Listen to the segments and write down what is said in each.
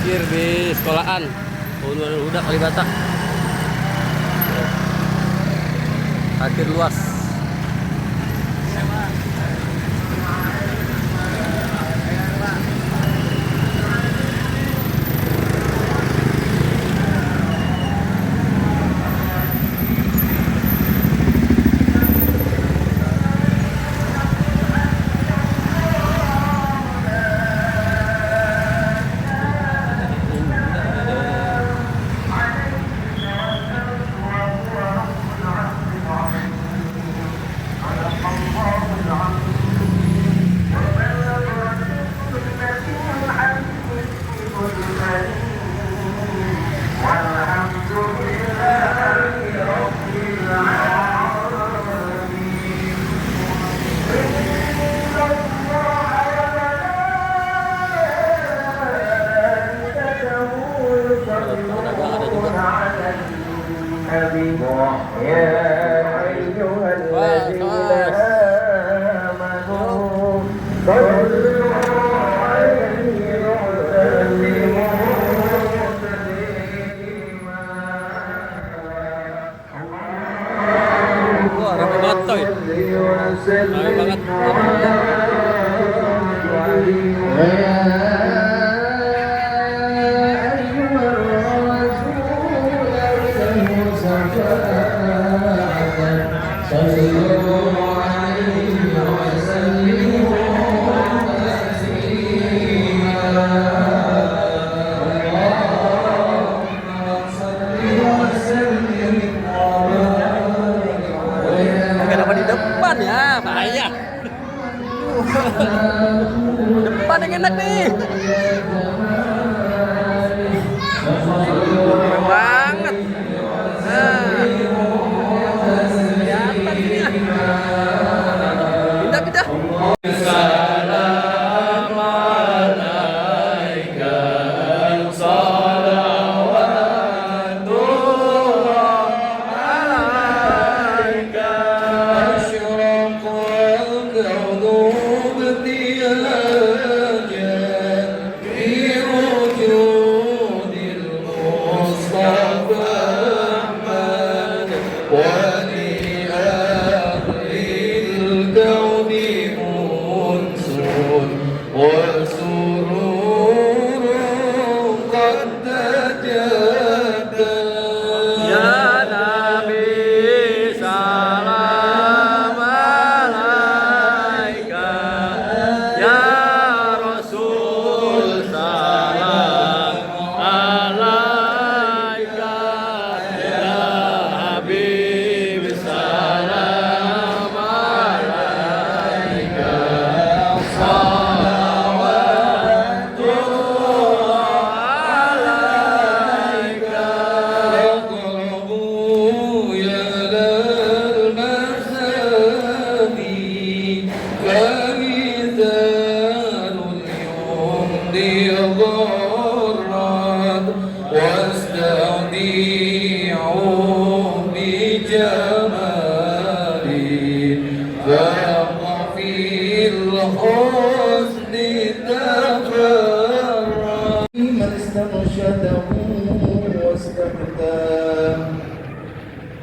parkir di sekolahan udah Kalibata. Parkir luas. Rame banget coy. Rame banget. Kenapa di depan ya? Bahaya. Depan yang enak nih. Keren banget. Nah. Kelihatan ini ya. Pindah-pindah.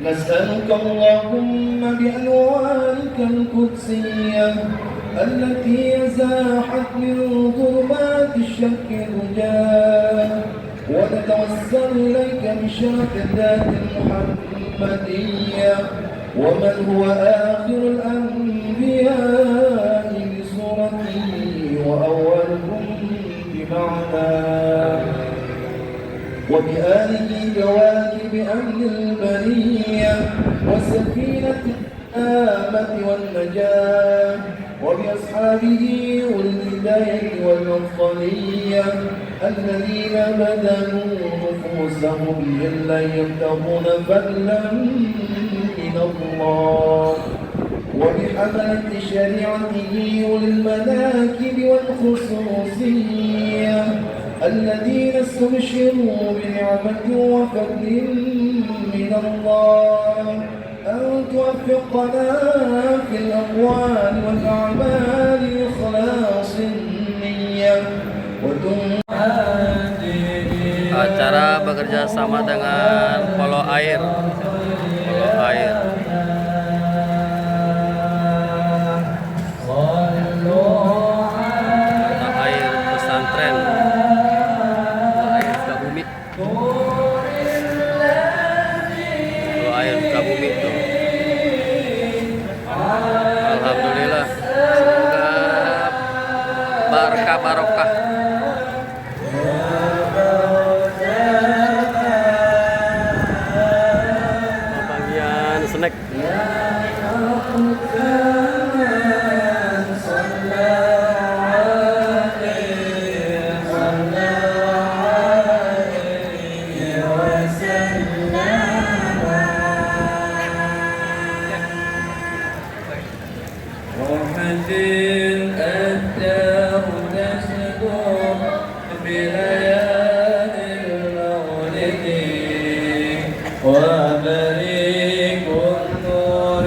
نسألك اللهم بأنوارك القدسية التي أزاحت من ظلمات الشك الرجال ونتوسل إليك بشرف الذات المحمدية ومن هو آخر الأنبياء بصورته وأولهم بمعناه وبآله كواكب أهل البرية وسفينة الآمة والنجاة وبأصحابه والهداية والمفضلية الذين بذلوا نفوسهم لله يبتغون فضلا من الله وبحملة شريعته وللمناكب والخصوصية الذين استبشروا بنعمة وفضل من الله أن توفقنا في الأقوال والأعمال إخلاص النية وتنهاجر Cara bekerja sama dengan polo air. Polo air. Mata air pesantren. Mata air Sukabumi. Polo air Sukabumi tuh. Alhamdulillah. Semoga barokah. Bagian snack.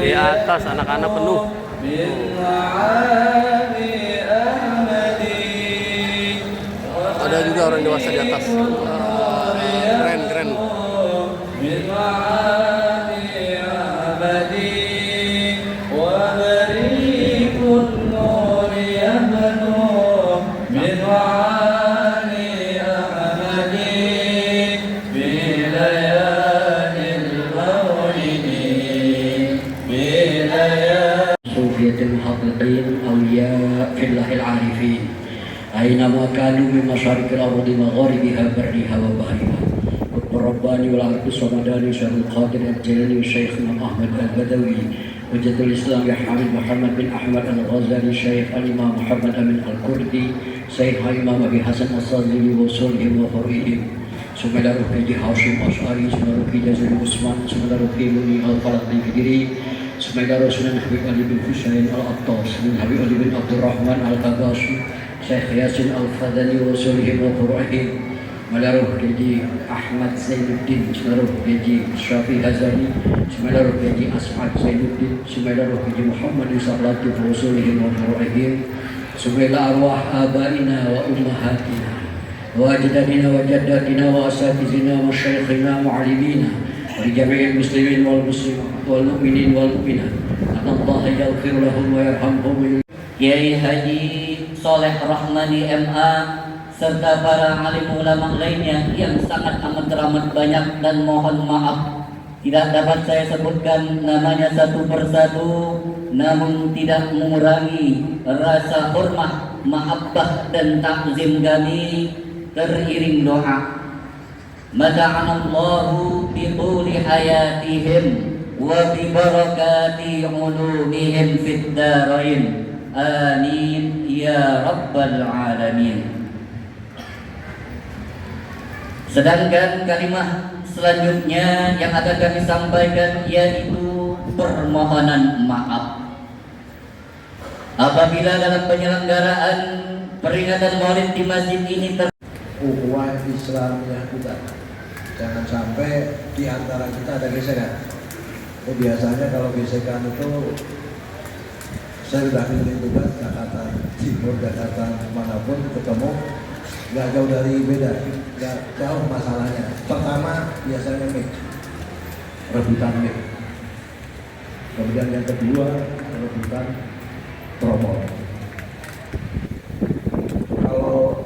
Di atas anak-anak penuh. Ada juga orang dewasa di atas. Keren. المحققين أولياء في الله العارفين أينما كانوا من مشارق الأرض ومغاربها برها وبحرها قطب الرباني والعبد الصمداني شيخ القادر الجيلاني وشيخنا أحمد البدوي وجد الإسلام حامد محمد بن أحمد الغزالي شيخ الإمام محمد أمين الكردي شيخ الإمام أبي حسن الصازلي وصولهم وفرئهم سمع روحي هاشم أشعري سمع روحي جزيل عثمان سمع روحي مني الفرق الكدري سمع رسولنا حبيب علي بن حسين العطاس من حبيب علي بن عبد الرحمن القداشي شيخ ياسين الفدني وصولهم وفرئهم ملاروح كجي أحمد زين الدين سملاروح كجي الشافي هزاني سملاروح كجي أسعد زين الدين سملاروح كجي محمد صلاة وصولهم وفرئهم سملا أرواح آبائنا وأمهاتنا وأجدادنا وجداتنا وأساتذتنا ومشايخنا ومعلمينا ولجميع المسلمين والمؤمنين والمؤمنات أن الله يغفر لهم ويرحمهم. Kiai Haji Soleh Rahmani MA serta para alim ulama lainnya yang sangat amat teramat banyak dan mohon maaf tidak dapat saya sebutkan namanya satu persatu, namun tidak mengurangi rasa hormat, mahabbah dan takzim kami teriring doa. Mada'anallahu bi tuli hayatihim wa bi barakati ulumihim fid darain. Amin ya rabbal alamin. Sedangkan kalimat selanjutnya yang akan kami sampaikan yaitu permohonan maaf apabila dalam penyelenggaraan peringatan Maulid di masjid ini ukhuwah Islamiyah kita. Jangan sampai di antara kita ada gesekan. Biasanya kalau gesekan itu saya sudah pilih tugas Jakarta Timur, Jakarta manapun ketemu nggak jauh dari beda, nggak jauh masalahnya. Pertama biasanya mic, rebutan mic. Kemudian yang kedua rebutan promo. Kalau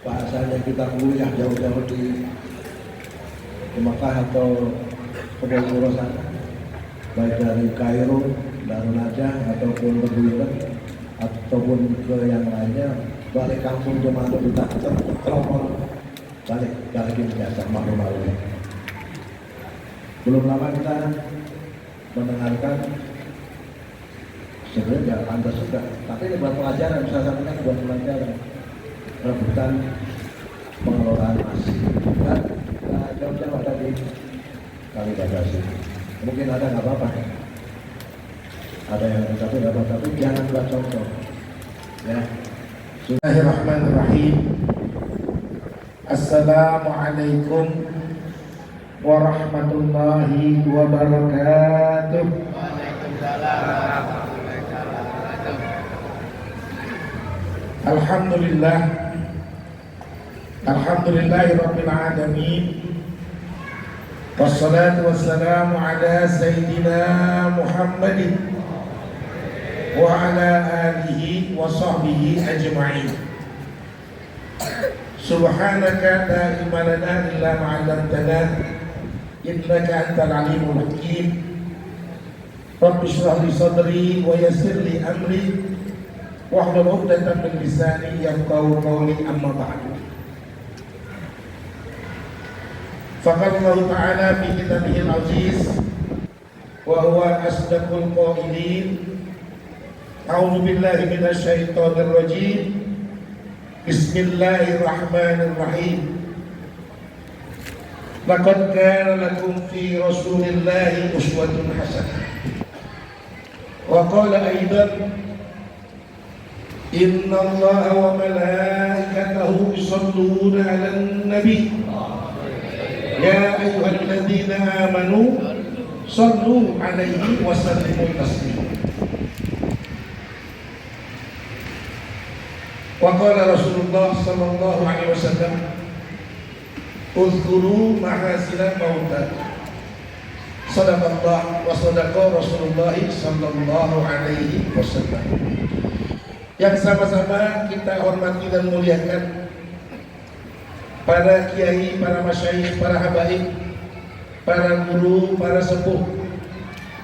bahasanya kita kuliah jauh-jauh di Mekah atau Kuala sana, baik dari Kairo, Darul Najah ataupun Beduinan ataupun ke yang lainnya, balik kampung cuma kita teropong balikin jasa malu-malu. Belum lama kita mendengarkan sebenarnya nggak pantas juga, tapi ini buat pelajaran, saya sampaikan buat pelajaran rebutan pengelolaan masjid dan jauh-jauh ada di Kali Bagasi. Mungkin ada nggak apa-apa, ada yang tapi nggak apa-apa, tapi jangan buat contoh ya. Bismillahirrahmanirrahim. Assalamualaikum warahmatullahi wabarakatuh. Alhamdulillah Alhamdulillahi Rabbil Alamin. Wassalatu wassalamu ala Sayyidina Muhammadin wa ala alihi wa sahbihi ajma'in. Subhanaka la ilma lana illa ma 'allamtana innaka antal alimul hakim. Rabbi shrah li sadri wa yassir li amri wahlul 'uqdatam min lisani yafqahu qawli, amma ba'du. Faqala Allah Ta'ala fi kitabihil aziz wa huwa asdaqul qailin. A'udzu billahi minasy syaithanir rajim. Bismillahirrahmanirrahim. Laqad kana lakum fi Rasulillahi uswatun hasanah. Wa qala aidan inna Allaha wa malaikatahu yusholluna 'alan nabi. Ya ayyuhalladzina amanu shallu 'alaihi wa sallimu taslima. Wa qala Rasulullah sallallahu alaihi wasallam, uzkuru mahasinal mauta. Sadaqallah wa sadaqa Rasulullah sallallahu alaihi wasallam. Yang sama-sama kita hormati dan muliakan para kiai, para masyayikh, para habaib, para guru, para sepuh,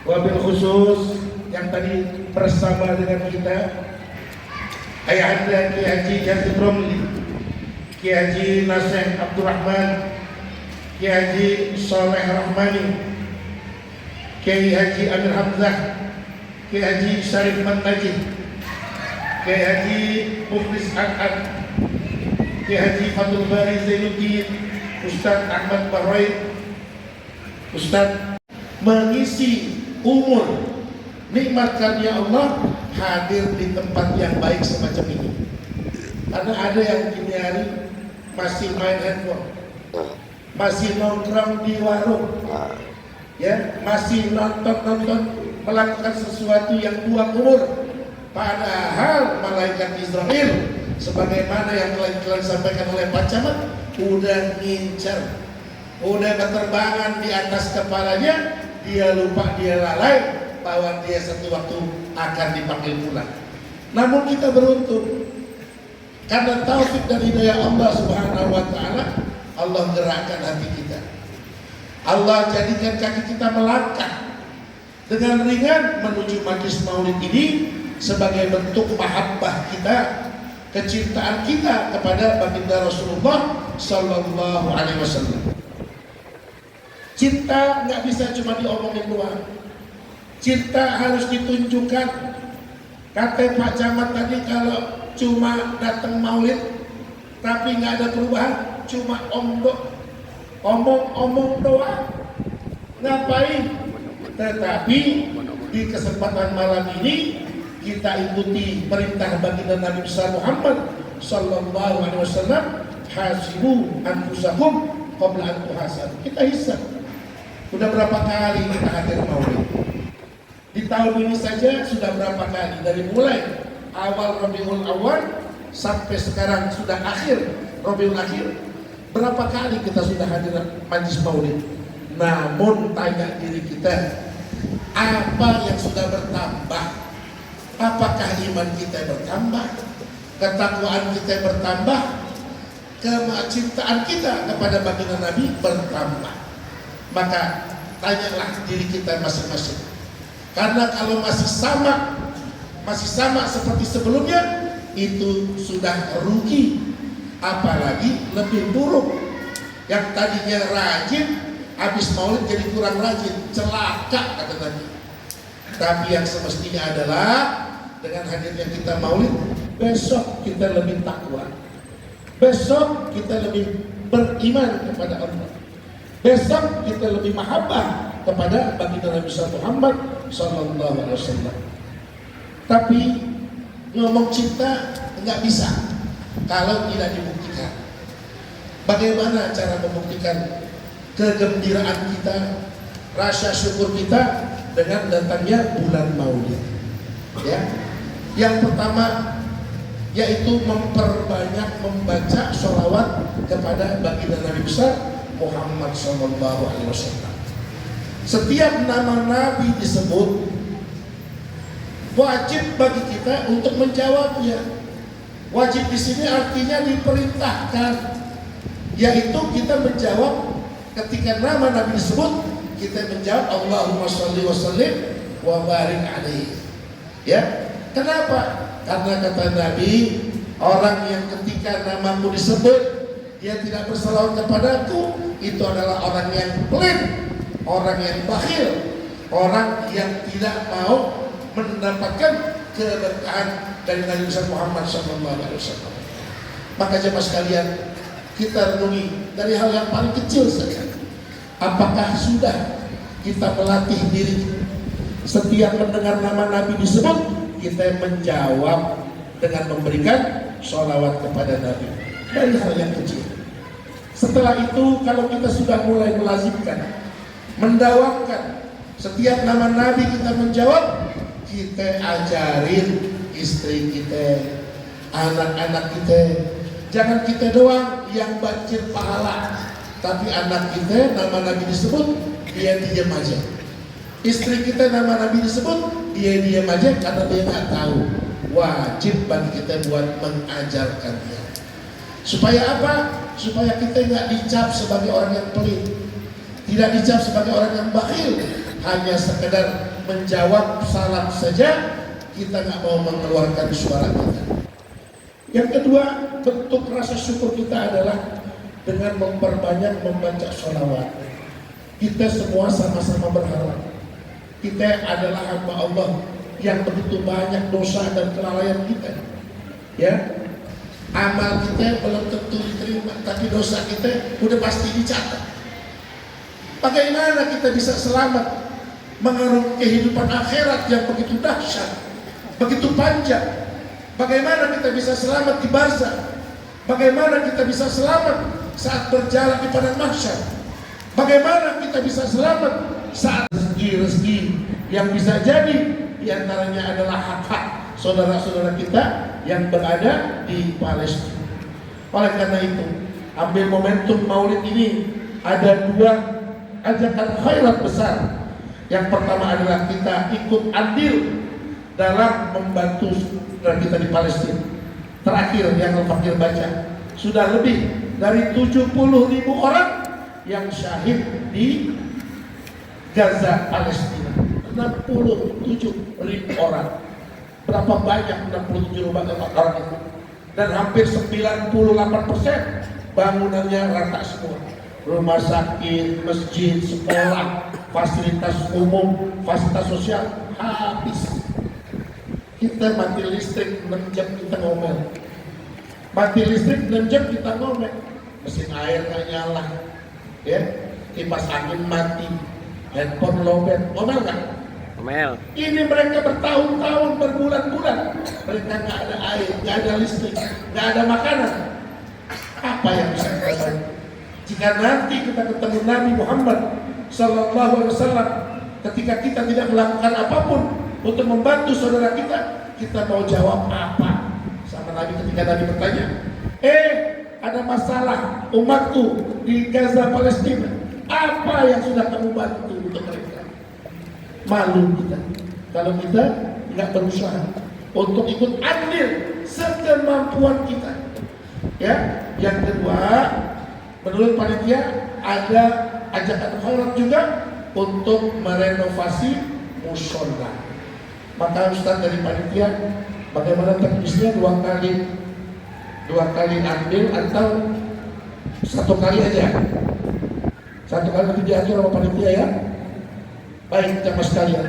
wabil khusus yang tadi bersama dengan kita, Ayahanda Kiai Haji Yazid Romli, Kiai Haji Naseh Abdurrahman, Kiai Haji Soleh Rahmani, Kiai Haji Amir Hamzah, Kiai Haji Syarif Mantajid, Kiai Haji Muflis Akad, Kiai Haji Fatul Bari Zainuddin, Ustaz Ahmad Bahrain, Ustaz mengisi umur nikmat karunia Allah hadir di tempat yang baik semacam ini. Karena ada yang kini hari masih main handphone, masih nongkrong di warung, ya, masih nonton melakukan sesuatu yang buang umur. Padahal malaikat Israel sebagaimana yang telah disampaikan oleh Pak Camat udah ngincar, udah berterbangan di atas kepalanya. Dia lupa, dia lalai bahwa dia satu waktu akan dipanggil pulang. Namun kita beruntung karena taufik dan hidayah Allah Subhanahu wa taala, Allah gerakkan hati kita. Allah jadikan kaki kita melangkah dengan ringan menuju majlis maulid ini sebagai bentuk mahabbah kita, kecintaan kita kepada baginda Rasulullah sallallahu alaihi wasallam. Cinta nggak bisa cuma diomongin doang. Cinta harus ditunjukkan. Kata Pak Camat tadi, kalau cuma datang maulid tapi nggak ada perubahan, cuma omong doang. Ngapain? Tetapi di kesempatan malam ini kita ikuti perintah baginda Nabi besar Muhammad sallallahu alaihi wasallam, hasibu anfusakum qabla an tuhasab. Kita hisab. Sudah berapa kali kita hadir maulid? Di tahun ini saja sudah berapa kali, dari mulai awal Rabiul Awal sampai sekarang sudah akhir Rabiul Akhir, berapa kali kita sudah hadir majlis maulid? Namun tanya diri kita, apa yang sudah bertambah? Apakah iman kita bertambah? Ketakwaan kita bertambah? Kecintaan kita kepada baginda Nabi bertambah? Maka tanyalah diri kita masing-masing. Karena kalau masih sama seperti sebelumnya, itu sudah rugi. Apalagi lebih buruk. Yang tadinya rajin, habis maulid jadi kurang rajin, celaka kata Nabi. Tapi yang semestinya adalah dengan hadirnya kita maulid, besok kita lebih takwa, besok kita lebih beriman kepada Allah, besok kita lebih mahabbah kepada baginda Nabi Muhammad sallallahu alaihi wasallam. Tapi ngomong cinta nggak bisa kalau tidak dibuktikan. Bagaimana cara membuktikan kegembiraan kita, rasa syukur kita dengan datangnya bulan Maulid? Ya, yang pertama yaitu memperbanyak membaca sholawat kepada baginda Nabi besar Muhammad Sallallahu Alaihi Wasallam. Setiap nama Nabi disebut, wajib bagi kita untuk menjawabnya. Wajib di sini artinya diperintahkan, yaitu kita menjawab ketika nama Nabi disebut, kita menjawab Allahumma sholli wa sallim wa barik alaihi. Ya, kenapa? Karena kata Nabi, orang yang ketika namamu disebut dia tidak berselawat kepadaku, itu adalah orang yang pelit, orang yang bakhil, orang yang tidak mau mendapatkan keberkahan dari Nabi besar Muhammad SAW. Maka jemaah sekalian, kita renungi dari hal yang paling kecil saja. Apakah sudah kita melatih diri setiap mendengar nama Nabi disebut, kita menjawab dengan memberikan sholawat kepada Nabi dari hal yang kecil. Setelah itu, kalau kita sudah mulai melazimkan, mendawamkan setiap nama Nabi kita menjawab, kita ajarin istri kita, anak-anak kita. Jangan kita doang yang banjir pahala, tapi anak kita nama Nabi disebut, dia diam aja. Istri kita nama Nabi disebut, dia diam aja karena dia nggak tahu. Wajib bagi kita buat mengajarkan dia. Supaya apa? Supaya kita nggak dicap sebagai orang yang pelit, tidak dicap sebagai orang yang bakhil, hanya sekedar menjawab salam saja, kita nggak mau mengeluarkan suara kita. Yang kedua, bentuk rasa syukur kita adalah dengan memperbanyak membaca sholawat. Kita semua sama-sama berharap kita adalah hamba Allah yang begitu banyak dosa dan kelalaian kita. Ya, amal kita belum tentu diterima, tapi dosa kita udah pasti dicatat. Bagaimana kita bisa selamat mengarungi kehidupan akhirat yang begitu dahsyat, begitu panjang? Bagaimana kita bisa selamat di barzakh? Bagaimana kita bisa selamat saat berjalan di padang mahsyar? Bagaimana kita bisa selamat saat rezeki yang bisa jadi diantaranya adalah hak-hak saudara-saudara kita yang berada di Palestina? Oleh karena itu, ambil momentum Maulid ini, ada dua ajakan khairat besar. Yang pertama adalah kita ikut andil dalam membantu saudara kita di Palestina. Terakhir yang Al-Fakir baca, sudah lebih dari 70.000 orang yang syahid di Gaza, Palestina. 67.000 orang. Berapa banyak 67.000 orang itu? Dan hampir 98% bangunannya rata semua. Rumah sakit, masjid, sekolah, fasilitas umum, fasilitas sosial habis. Kita mati listrik 6 jam kita ngomel. Mati listrik 6 jam kita ngomel. Mesin air nggak nyala, ya, kipas angin mati, handphone lowbat, ngomel nggak? Ngomel. Ini mereka bertahun-tahun, berbulan-bulan, mereka nggak ada air, nggak ada listrik, nggak ada makanan. Apa yang bisa kita lakukan? Jika nanti kita ketemu Nabi Muhammad Sallallahu Alaihi Wasallam, ketika kita tidak melakukan apapun untuk membantu saudara kita, kita mau jawab apa sama Nabi ketika Nabi bertanya, ada masalah umatku di Gaza, Palestina, apa yang sudah kamu bantu untuk mereka? Malu kita kalau kita nggak berusaha untuk ikut andil sekemampuan kita. Ya, yang kedua, menurut panitia ada ajakan khairat juga untuk merenovasi musola. Maka Ustaz dari panitia, bagaimana teknisnya dua kali ambil atau satu kali aja? Satu kali nanti diatur sama panitia, ya. Baik jamaah sekalian,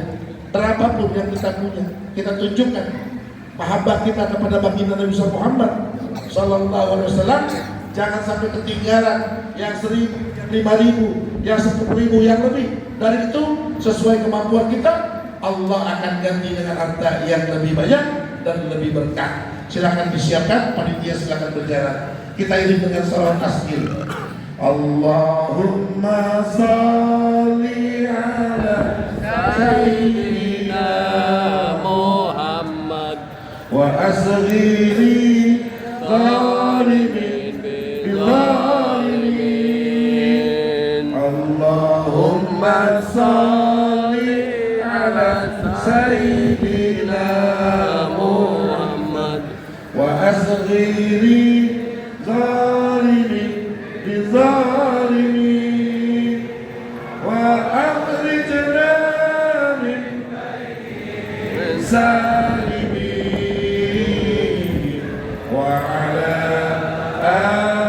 berapapun yang kita punya, kita tunjukkan mahabbah kita kepada baginda Nabi Muhammad Sallallahu Alaihi Wasallam. Jangan sampai ketinggalan yang 1.000, 5.000, yang 10.000, yang lebih. Dari itu sesuai kemampuan kita, Allah akan ganti dengan harta yang lebih banyak dan lebih berkah. Silakan disiapkan, panitia silakan berjalan. Kita iring dengan salawat tasbih. Allahumma sholli ala Sayyidina Muhammad wa asghiri وأصغر ظالم بظالمين وأخرجنا من سالمين وعلى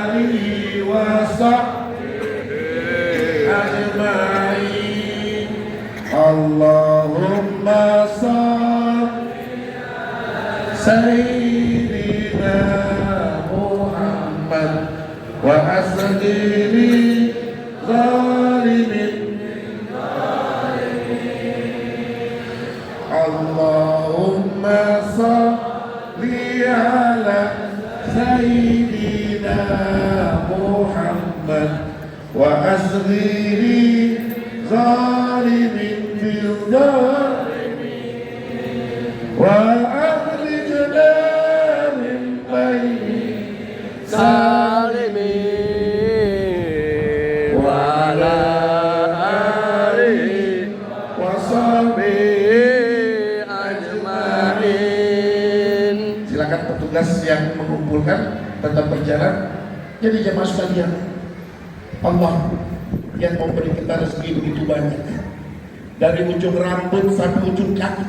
آله وصحبه أجمعين اللهم صل سيدنا محمد وأصغر ظالم اللهم صل على سيدنا محمد وأصغر ظالم بالظالم وأخرجنا من بين salimin wa ala alihi وصحبه ajmain. Silakan petugas yang mengumpulkan tetap berjalan. Jadi jemaah sekalian, Allah yang memberi kita rezeki begitu banyak, dari ujung rambut sampai ujung kaki,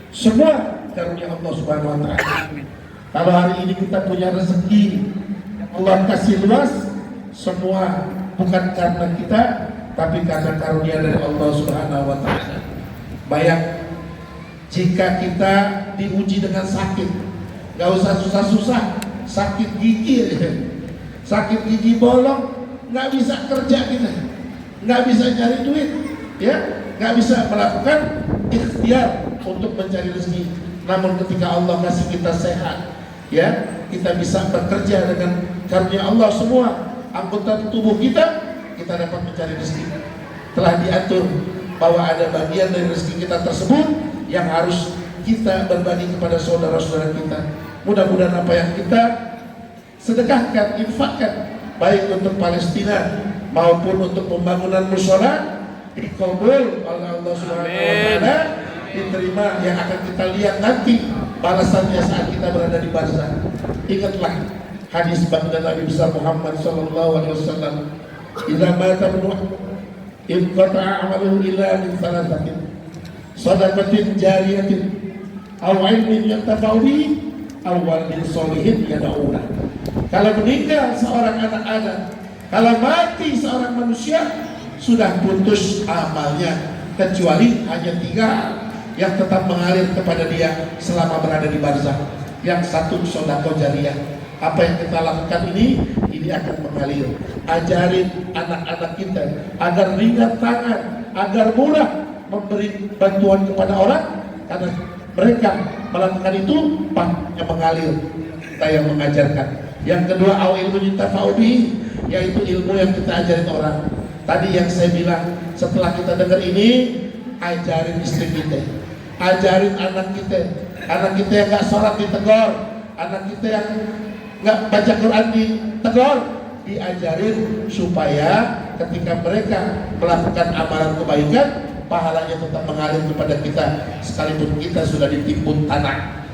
semua karunia Allah Subhanahu wa Ta'ala. Kalau hari ini kita punya rezeki, Allah kasih luas, semua bukan karena kita, tapi karena karunia dari Allah Subhanahu wa Ta'ala. Bayang, jika kita diuji dengan sakit, gak usah susah-susah, sakit gigi, sakit gigi bolong, nggak bisa kerja kita, nggak bisa cari duit, ya, nggak bisa melakukan ikhtiar untuk mencari rezeki. Namun ketika Allah kasih kita sehat, ya, kita bisa bekerja dengan karunia Allah, semua anggota tubuh kita dapat mencari rezeki. Telah diatur bahwa ada bagian dari rezeki kita tersebut yang harus kita berbagi kepada saudara-saudara kita. Mudah-mudahan apa yang kita sedekahkan, infakkan, baik untuk Palestina maupun untuk pembangunan mushola, dikabul oleh Allah Subhanahu wa Ta'ala, diterima, yang akan kita lihat nanti balasannya saat kita berada di barzakh. Ingatlah hadis baginda Nabi besar Muhammad sallallahu alaihi wasallam, "Idza mata ibnu inqata'a 'amaluhu illa min thalathatin, shadaqatin jariyatin aw 'ilmin yantafa'u bihi aw waladin shalihin yad'ulah." Kalau meninggal seorang anak Adam, kalau mati seorang manusia, sudah putus amalnya, kecuali hanya 3 yang tetap mengalir kepada dia selama berada di barzakh. Yang satu sedekah jariyah. Apa yang kita lakukan ini akan mengalir. Ajarin anak-anak kita agar ringan tangan, agar mudah memberi bantuan kepada orang, karena mereka melakukan itu pahalanya mengalir. Kita yang mengajarkan. Yang kedua, au ilmu yantafa'u bihi, yaitu ilmu yang kita ajarin orang. Tadi yang saya bilang, setelah kita dengar ini, ajarin istri kita, ajarin anak kita yang nggak sholat ditegur, anak kita yang nggak baca Quran ditegur, diajarin supaya ketika mereka melakukan amalan kebaikan, pahalanya tetap mengalir kepada kita sekalipun kita sudah ditimbun tanah.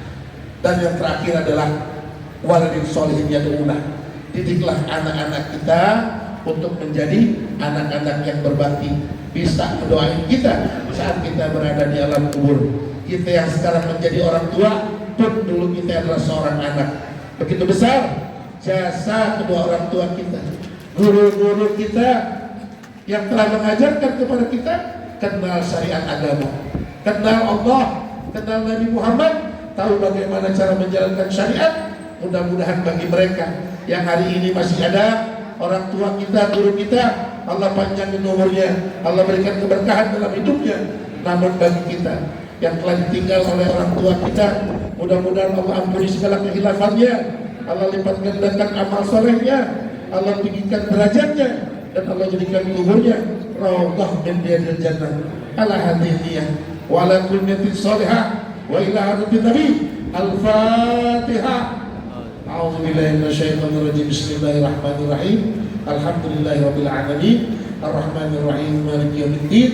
Dan yang terakhir adalah waladin sholihin yad'una. Didiklah anak-anak kita untuk menjadi anak-anak yang berbakti, bisa mendoain kita saat kita berada di alam kubur. Kita yang sekarang menjadi orang tua pun dulu kita adalah seorang anak. Begitu besar jasa kedua orang tua kita, guru-guru kita yang telah mengajarkan kepada kita, kenal syariat agama, kenal Allah, kenal Nabi Muhammad, tahu bagaimana cara menjalankan syariat. Mudah-mudahan bagi mereka yang hari ini masih ada orang tua kita, guru kita, Allah panjangin umurnya, Allah berikan keberkahan dalam hidupnya. Namun bagi kita yang telah ditinggal oleh orang tua kita, mudah-mudahan Allah ampuni segala kehilafannya, Allah lipat gandakan amal solehnya, Allah tinggikan derajatnya, dan Allah jadikan kuburnya raudhah min riyadil jannah. Ala hadiniyah wa ala kulliyatin salihah wa ila hadatin nabi. Al-Fatihah. A'udzu billahi minasyaitonir rajim. Bismillahirrahmanirrahim. Alhamdulillahirabbil alamin. Arrahmanir rahim. Maliki yaumiddin.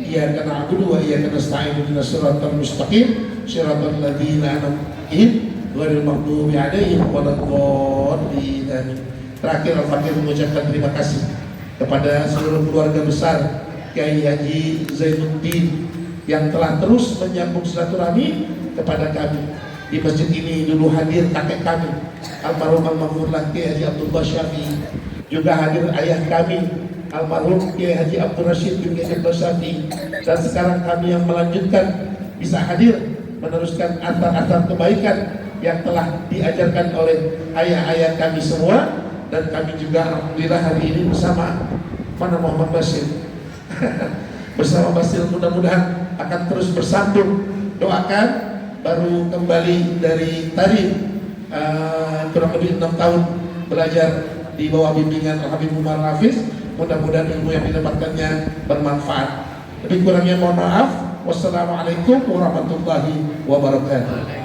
Iyyaka na'budu wa iyyaka nasta'in. Ihdinas siratal mustaqim. Shiratal ladzina an'amta 'alaihim ghairil maghdubi 'alaihim waladdallin. Terakhir Al-Fakir mengucapkan terima kasih kepada seluruh keluarga besar Kiai Haji Zainuddin yang telah terus menyambung silaturahmi kepada kami. Di masjid ini dulu hadir kakek kami almarhum almarhumlah Kiai Haji Abdullah Syafi'i, juga hadir ayah kami almarhum Kiai Haji Abdul Rashid bin Kiai Abdul Syafi'i, dan sekarang kami yang melanjutkan bisa hadir meneruskan atar-atar kebaikan yang telah diajarkan oleh ayah-ayah kami semua. Dan kami juga alhamdulillah hari ini bersama mana Muhammad Basir bersama Basir mudah-mudahan akan terus bersambung. Doakan baru kembali dari tadi kurang lebih 6 tahun belajar di bawah bimbingan Habib Umar Hafiz. Mudah-mudahan ilmu yang didapatkannya bermanfaat. Lebih kurangnya mohon maaf. Wassalamualaikum warahmatullahi wabarakatuh.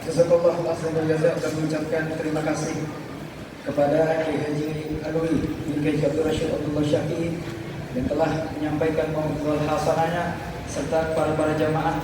Jazakallah khairan jazak, dan mengucapkan terima kasih kepada Kiai Haji Alwi bin Kiai Abdul Rashid Abdullah Syafi'i yang telah menyampaikan maudhu'ul hasanahnya serta para jamaah.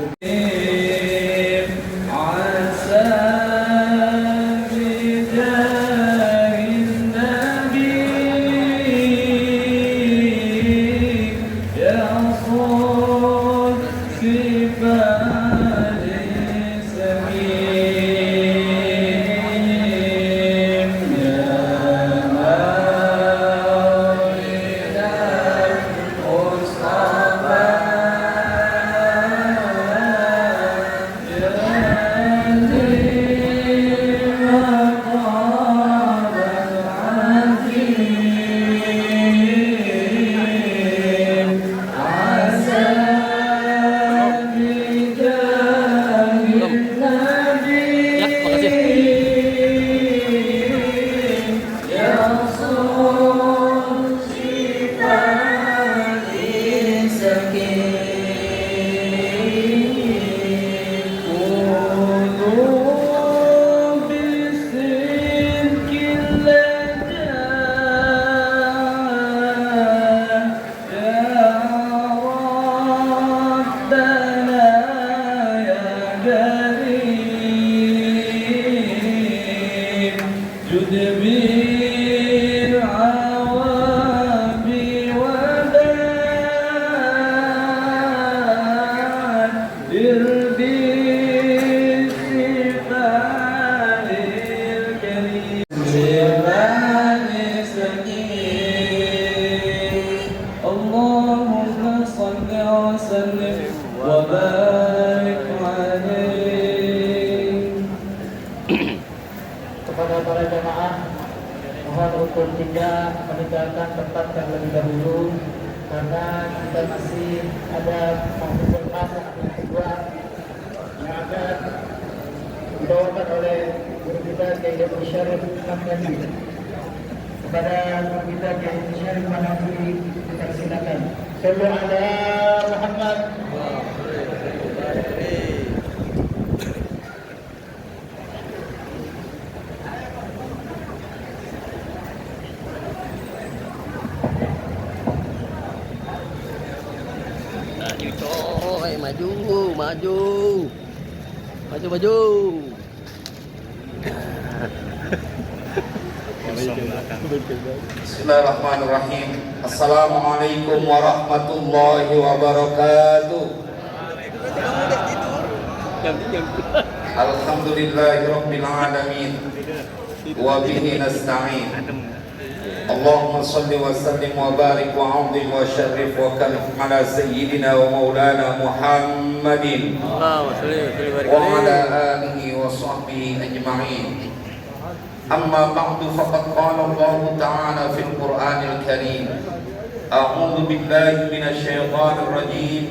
Kepada para jamaah, mohon untuk tidak meninggalkan tempat yang lebih dahulu karena kita masih ada mahdhul hasan yang kedua yang akan dibawakan oleh guru kita Kiai Haji Syarif Mahmudi. Kepada guru kita Kiai Haji Syarif Mahmudi kita silakan. Sallu ala Muhammad. Maju. Bismillahirrahmanirrahim. Assalamualaikum warahmatullahi wabarakatuh. Alhamdulillahirabbil alamin. Wa bihi nasta'in. Allahumma salli wa sallim wa barik wa 'azim wa syarrif wa karim ala sayyidina wa maulana Muhammadin wa ala alihi wa sahbihi ajma'in. Amma ba'du, faqad qala Allah ta'ala fil Qur'anil Karim. A'udzu billahi minasy syaithanir rajim.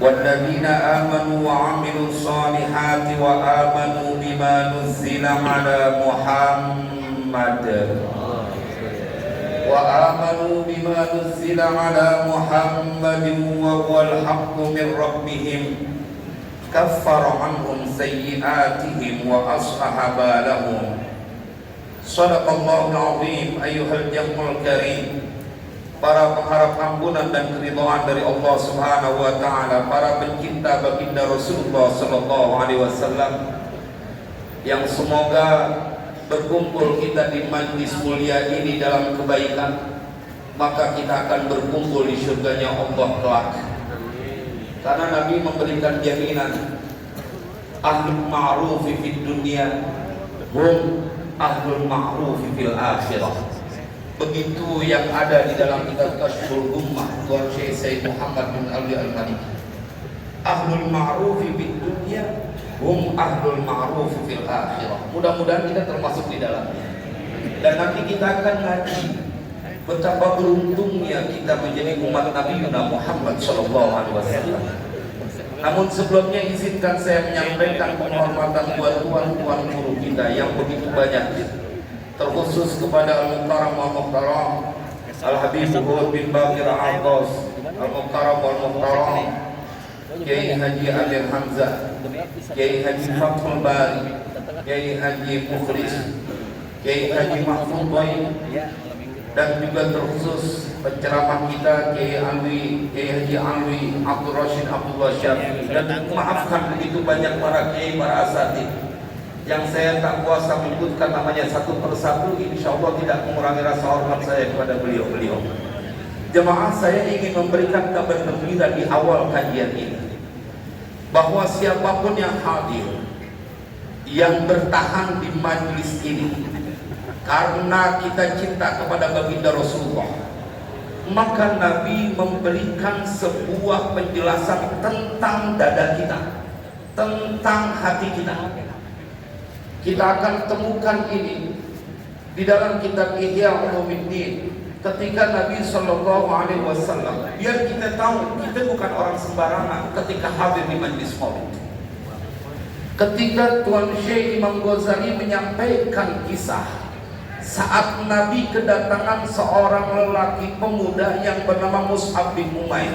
Walladzina amanu wa 'amilus solihati wa amanu bima nuzzila 'ala Muhammad وآمنوا بما نزل على محمد وهو الحق من ربهم كفر عنهم سيئاتهم وأصلح بالهم صدق الله العظيم. أيها الجمع الكريم, para pengharap ampunan dan keridhaan dari Allah Subhanahu wa taala, para pencinta baginda Rasulullah sallallahu alaihi wasallam, yang semoga berkumpul kita di majlis mulia ini dalam kebaikan, maka kita akan berkumpul di surganya Allah kelak. Karena Nabi memberikan jaminan, ahlul ma'ruf fid dunya hum ahlul ma'ruf fil akhirah. Begitu yang ada di dalam kitab Kasyful Ummah Tuan Syekh Said Muhammad bin Ali Al-Maliki. Ahlul ma'ruf fid dunya hum ahlul ma'ruf fil akhirah. Mudah-mudahan kita termasuk di dalamnya. Dan nanti kita akan ngaji betapa beruntungnya kita menjadi umat Nabi Muhammad sallallahu alaihi wasallam. Namun sebelumnya izinkan saya menyampaikan penghormatan buat tuan-tuan guru kita yang begitu banyak, terkhusus kepada Al-Muhtaram Al-Muhtaram Al-Habib Hud bin Bakir Al-Abbas Al-Muhtaram Al-Muhtaram Kiai Haji Alir Hamzah, Kiai Haji Fathul Bari, Kiai Haji Mukhlis, Kiai Haji Mahfud Bayi, dan juga terkhusus penceramah kita Kiai Alwi, Kiai Haji Alwi Abdul Rashid Abdullah Syafi'i, dan maafkan begitu banyak para kiai, para asatidz yang saya tak kuasa menyebutkan namanya satu persatu. Insya Allah tidak mengurangi rasa hormat saya kepada beliau-beliau. Jemaah, saya ingin memberikan kabar gembira di awal kajian ini, bahwa siapapun yang hadir, yang bertahan di majlis ini karena kita cinta kepada baginda Rasulullah, maka Nabi memberikan sebuah penjelasan tentang dada kita, tentang hati kita. Kita akan temukan ini di dalam kitab Ihya Ulumuddin, ketika Nabi sallallahu alaihi wasallam, biar kita tahu kita bukan orang sembarangan ketika hadir di majlis maulid. Ketika Tuan Syekh Imam Ghazali menyampaikan kisah saat Nabi kedatangan seorang lelaki pemuda yang bernama Mus'ab bin Umair,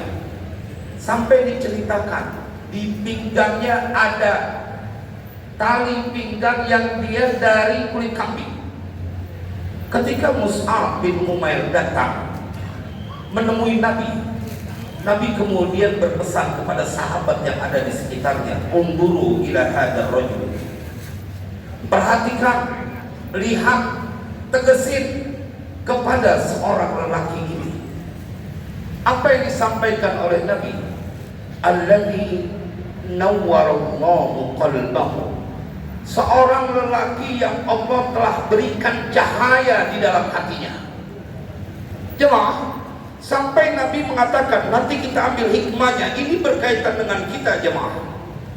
sampai diceritakan di pinggangnya ada tali pinggang yang dia dari kulit kambing. Ketika Mus'ab bin Umair datang menemui Nabi, Nabi kemudian berpesan kepada sahabat yang ada di sekitarnya, "Unduru ila hadzal rajul." Perhatikan, lihat, tegesin kepada seorang lelaki ini. Apa yang disampaikan oleh Nabi? Alladzi nawwarallahu qalbahu. Seorang lelaki yang Allah telah berikan cahaya di dalam hatinya. Jemaah, sampai Nabi mengatakan, nanti kita ambil hikmahnya, ini berkaitan dengan kita jemaah.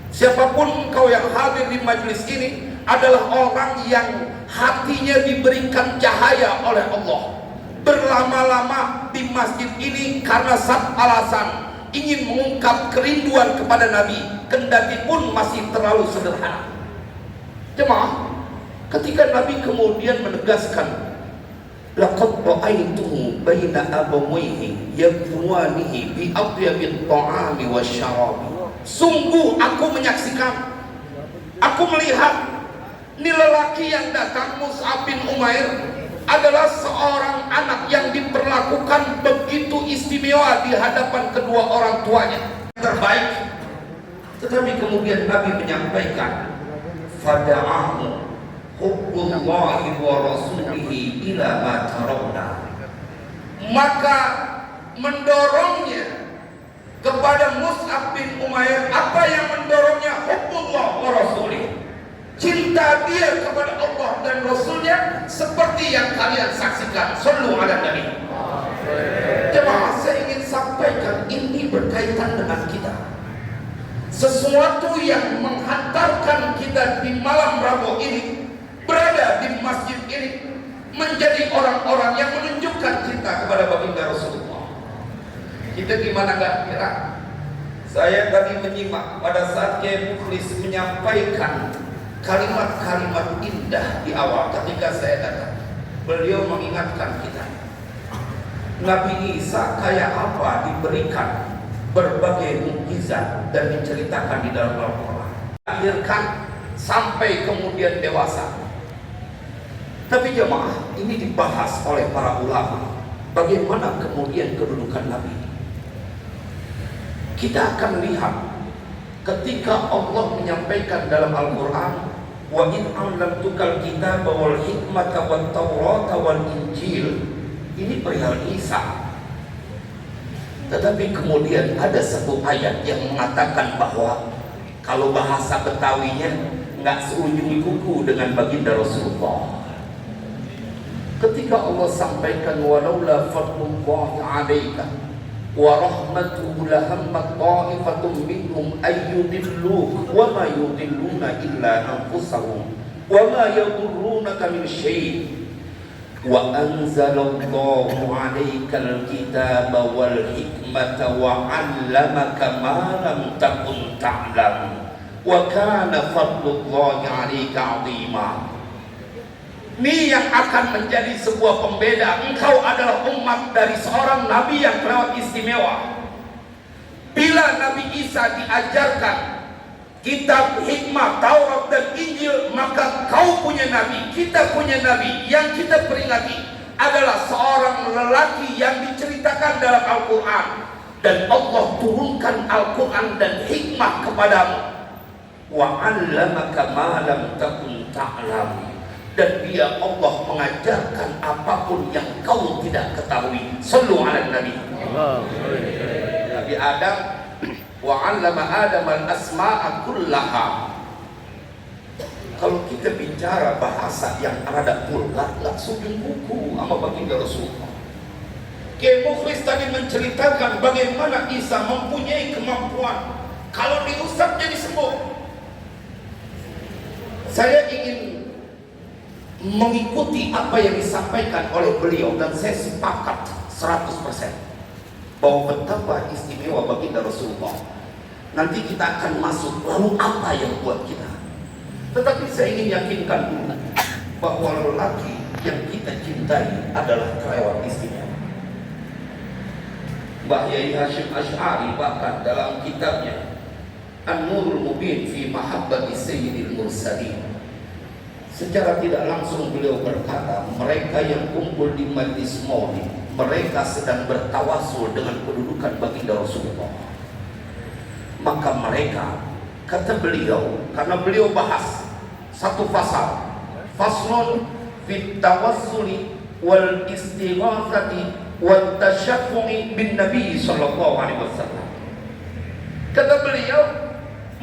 Siapapun engkau yang hadir di majlis ini adalah orang yang hatinya diberikan cahaya oleh Allah, berlama-lama di masjid ini karena satu alasan, ingin mengungkap kerinduan kepada Nabi, kendati pun masih terlalu sederhana. Jemaah, ketika Nabi kemudian menegaskan, laqad ra'aituhu baina abawayhi yabwanihi bi atyabit ta'ami wasyarabi. Sungguh aku menyaksikan, aku melihat ini lelaki yang datang, Mus'ab bin Umair, adalah seorang anak yang diperlakukan begitu istimewa di hadapan kedua orang tuanya, terbaik. Tetapi kemudian Nabi menyampaikan, fada'ahu hubbullahi wa rasulihi ila ma tarawna. Maka mendorongnya kepada Mus'ab bin Umair, apa yang mendorongnya? Hubbullah wa rasulih, cinta dia kepada Allah dan Rasulnya, seperti yang kalian saksikan. Sallu ala Nabi. Jemaah, saya ingin sampaikan ini berkaitan dengan kita. Sesuatu yang menghantarkan kita di malam Rabu ini, berada di masjid ini, menjadi orang-orang yang menunjukkan cinta kepada baginda Rasulullah. Kita gimana gak kira? Saya tadi menyimak pada saat Kiai Mukhlis menyampaikan kalimat-kalimat indah di awal ketika saya datang. Beliau mengingatkan kita, Nabi Isa kayak apa diberikan berbagai mukjizat dan diceritakan di dalam Al-Quran. Lahirkan sampai kemudian dewasa. Tapi jemaah, ini dibahas oleh para ulama. Bagaimana kemudian kedudukan Nabi? Kita akan lihat ketika Allah menyampaikan dalam Al-Quran, wa in 'allamtukal kitaba wal hikmata wat taurata wal injil. Ini perihal Isa. Tetapi kemudian ada satu ayat yang mengatakan bahwa kalau bahasa Betawinya nggak seujung kuku dengan baginda Rasulullah. Ketika Allah sampaikan walaula fadlullahi 'alaika wa rahmatuhu lahammat ta'ifatun minhum ayyudilluk wa ma yudilluna illa anfusahum wa ma yadurrunaka min syai' wa anzalallahu 'alaikal kitaba wal hikmata wa 'allamaka ma lam takun ta'lam wa kana fadlullahi 'alaika 'azima. Ini yang akan menjadi sebuah pembeda. Engkau adalah umat dari seorang nabi yang kelewat istimewa. Bila Nabi Isa diajarkan kitab, hikmah, Taurat dan Injil, maka kau punya nabi, kita punya nabi. Yang kita peringati adalah seorang lelaki yang diceritakan dalam Al-Quran, dan Allah turunkan Al-Quran dan hikmah kepadamu. Wa 'allamaka ma lam takun ta'lam. Dan dia Allah mengajarkan apapun yang kau tidak ketahui. Sallu ala Nabi. Nabi Adam, wa 'allama Adam al-asma'a kullaha. Kalau kita bicara bahasa yang rada vulgar, langsung buku sama baginda Rasulullah. Kiai Mukhlis tadi menceritakan bagaimana Isa mempunyai kemampuan kalau diusap jadi sembuh. Saya ingin mengikuti apa yang disampaikan oleh beliau, dan saya sepakat 100% bahwa betapa istimewa baginda Rasulullah. Nanti kita akan masuk lalu apa yang buat kita. Tetapi saya ingin yakinkan dulu bahwa lelaki yang kita cintai adalah kelewat istimewa. Mbah Yai Hashim Asy'ari bahkan dalam kitabnya An-Nurul Mubin fi Mahabbati Sayyidil Mursalin, secara tidak langsung beliau berkata, mereka yang kumpul di majlis maulid, mereka sedang bertawasul dengan kedudukan baginda Rasulullah. Maka mereka, kata beliau, karena beliau bahas satu pasal, faslun fit tawassuli wal istighatsati wat tasyaffu'i bin Nabi sallallahu alaihi wasallam. Kata beliau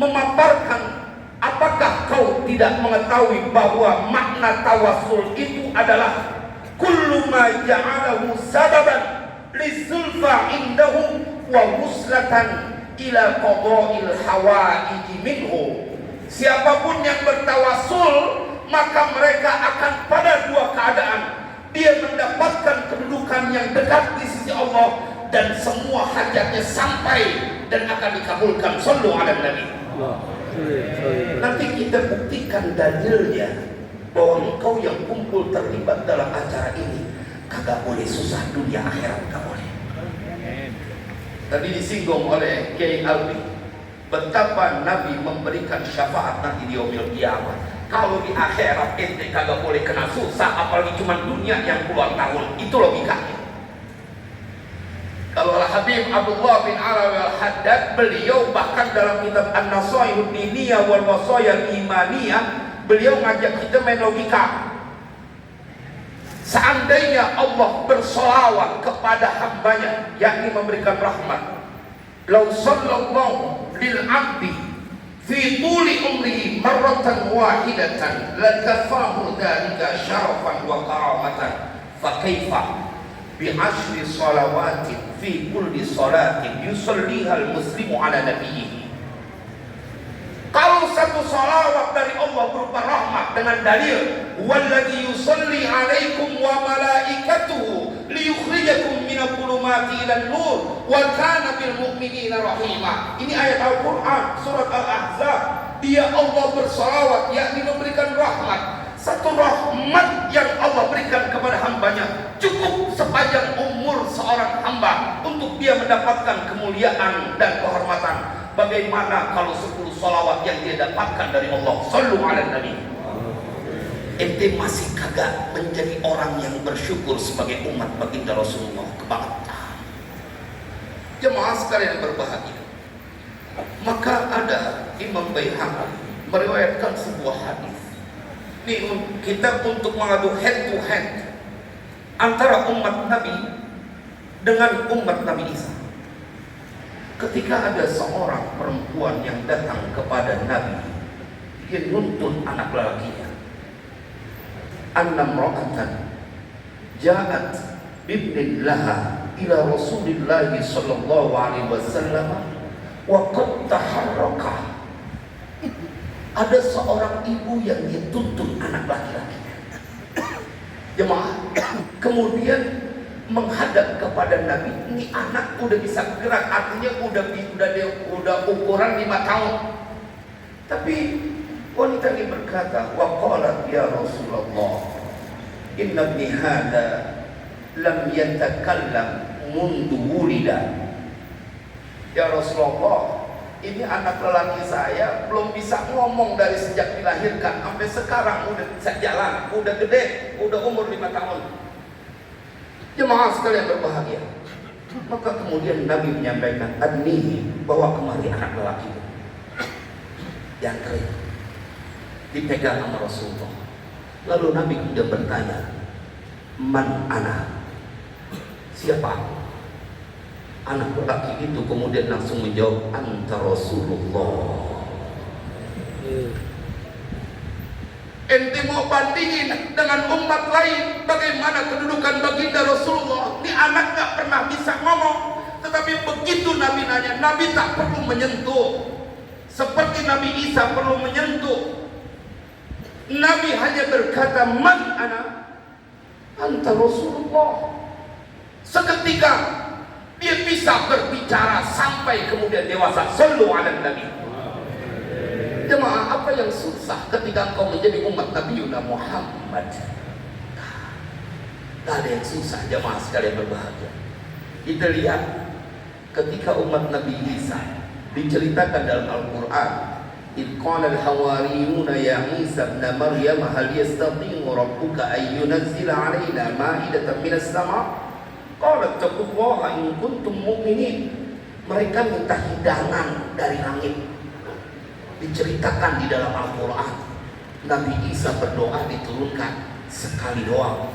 memaparkan, apakah kau tidak mengetahui bahwa makna tawassul itu adalah kullu ma ja'alahu sababan lisulfa indahu wa wuslatan ila qada'il hawaij minhu. Siapapun yang bertawassul, maka mereka akan pada dua keadaan. Dia mendapatkan kedudukan yang dekat di sisi Allah, dan semua hajatnya sampai dan akan dikabulkan. Sallu ala Nabi. Nanti kita buktikan dalilnya bahwa engkau yang kumpul terlibat dalam acara ini kagak boleh susah dunia akhirat, kagak boleh. Tadi disinggung oleh Kiai Alwi betapa Nabi memberikan syafaat nanti di yaumil qiyamah. Kalau di akhirat ente kagak boleh kena susah, apalagi cuma dunia yang puluhan tahun. Itu logikanya. Kalau Al-Habib Abdullah bin Alawi Al-Haddad, beliau bahkan dalam kitab An-Nasaihud Diniyah wal Wasaya Imaniyah, beliau ngajak kita main logika. Seandainya Allah bersolawat kepada hambanya, yakni memberikan rahmat, lau sallallahu lil abdi fi tuli umrihi marratan wahidatan lakafahu dhalika syarafan wa karamatan, fa kaifa bi'ashri salawatin fi kulli salatin yusalliha al-muslimu ala nabiyhi. Kalau satu salawat dari Allah berupa rahmat dengan dalil walladzi yusalli alaikum wa malaikatuhu liyukhrijakum minadh dhulumati ilan nur wa kana bil mu'minina rahima. Ini ayat Al-Quran surat Al-Ahzab. Dia Allah bersalawat, yakni memberikan rahmat. satu rahmat yang Allah berikan kepada hambanya, cukup sepanjang umur seorang hamba untuk dia mendapatkan kemuliaan dan kehormatan. Bagaimana kalau 10 salawat yang dia dapatkan dari Allah? Sallu ala Nabi. Ente masih kagak menjadi orang yang bersyukur sebagai umat baginda Rasulullah. Kebangetan. Jemaah sekalian berbahagia. Maka ada Imam Baihaqi meriwayatkan sebuah hadis. Ini kita untuk mengadu head to head antara umat Nabi dengan umat Nabi Isa. Ketika ada seorang perempuan yang datang kepada Nabi, dia nuntun anak lelakinya. Annamra'atan ja'at bibnin laha ila Rasulillah sallallahu alaihi wasallam wa qad taharraka. Ada seorang ibu yang dituntun anak laki-lakinya. Jemaah, kemudian menghadap kepada Nabi. Ini anak udah bisa gerak, artinya udah ukuran 5 tahun. Tapi wanita ini berkata, wa qalat ya Rasulullah, inna ibni hada lam yatakallam mundu wulida. Ya Rasulullah, ini anak lelaki saya belum bisa ngomong dari sejak dilahirkan sampai sekarang udah bisa jalan, udah gede, udah umur 5 tahun. Jemaah sekalian berbahagia. Maka kemudian Nabi menyampaikan, adnihi, bawa kemari anak lelaki. Diantar, dipegang sama Rasulullah. Lalu Nabi kemudian bertanya, man ana? Siapa? Anak lelaki itu kemudian langsung menjawab, anta Rasulullah. Ente mau bandingin dengan umat lain bagaimana kedudukan baginda Rasulullah? Ini anak gak pernah bisa ngomong, tetapi begitu Nabi nanya, Nabi tak perlu menyentuh seperti Nabi Isa perlu menyentuh. Nabi hanya berkata, man ana? Anta Rasulullah. Seketika dia bisa berbicara sampai kemudian dewasa. Sallu ala Nabi. Jemaah, apa yang susah ketika engkau menjadi umat Nabi Muhammad? Tak ada yang susah, jemaah sekalian berbahagia. Kita lihat ketika umat Nabi Isa diceritakan dalam Al-Quran, idh qala al-hawariyuna ya Isa ibn Maryam hal yastati'u rabbuka an yunazzila 'alaina ma'idatan minas sama'? Qala taqullaha in kuntum mu'minin. Mereka minta hidangan dari langit. Diceritakan di dalam Al-Quran, Nabi Isa berdoa diturunkan sekali doang.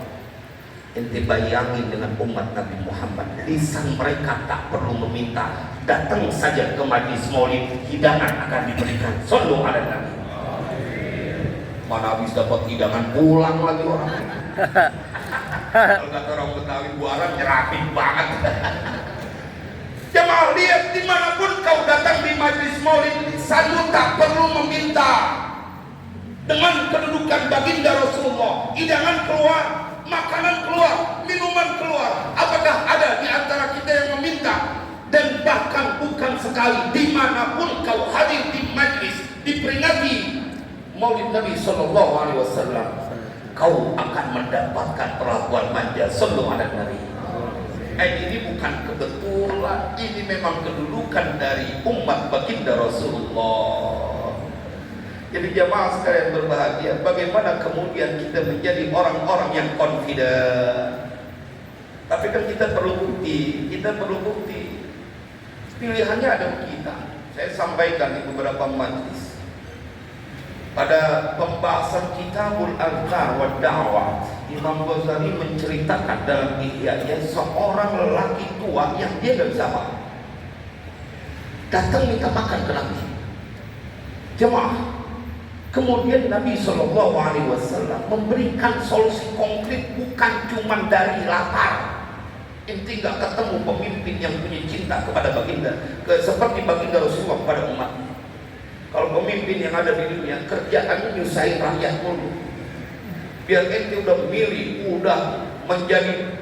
Ente bayangin dengan umat Nabi Muhammad, lisan mereka tak perlu meminta, datang saja ke majlis maulid, hidangan akan diberikan. Sallu ala Nabi. Mana habis dapat hidangan pulang lagi orang. Kalau kata orang Betawi, buaran nyerapin banget. Jemaah, lihat dimanapun kau datang di majlis maulid, lisanmu tak perlu meminta. Dengan kedudukan baginda Rasulullah, hidangan keluar, makanan keluar, minuman keluar. Apakah ada di antara kita yang meminta? Dan bahkan bukan sekali, dimanapun kau hadir di majlis, diperingati maulid Nabi Sallallahu Alaihi Wasallam, kau akan mendapatkan perlakuan manja. Sallu ala Nabi. Ini bukan kebetulan, ini memang kedudukan dari umat baginda Rasulullah. Jadi jamaah sekalian berbahagia, bagaimana kemudian kita menjadi orang-orang yang confident. Tapi kan kita perlu bukti, Pilihannya ada kita. Saya sampaikan di beberapa majlis. Pada pembahasan Kitabul Adhkar wa Da'wah, Imam Ghazali menceritakan dalam Ihya'nya seorang lelaki tua yang dia gak bisa apa, datang minta makan ke Nabi. Jemaah, kemudian Nabi SAW memberikan solusi konkret, bukan cuma dari lapar. Inti gak ketemu pemimpin yang punya cinta kepada baginda, seperti baginda Rasulullah pada umat. Kalau pemimpin yang ada di dunia kerjaannya nyusahin rakyat dulu, biar ente udah milih, udah menjadi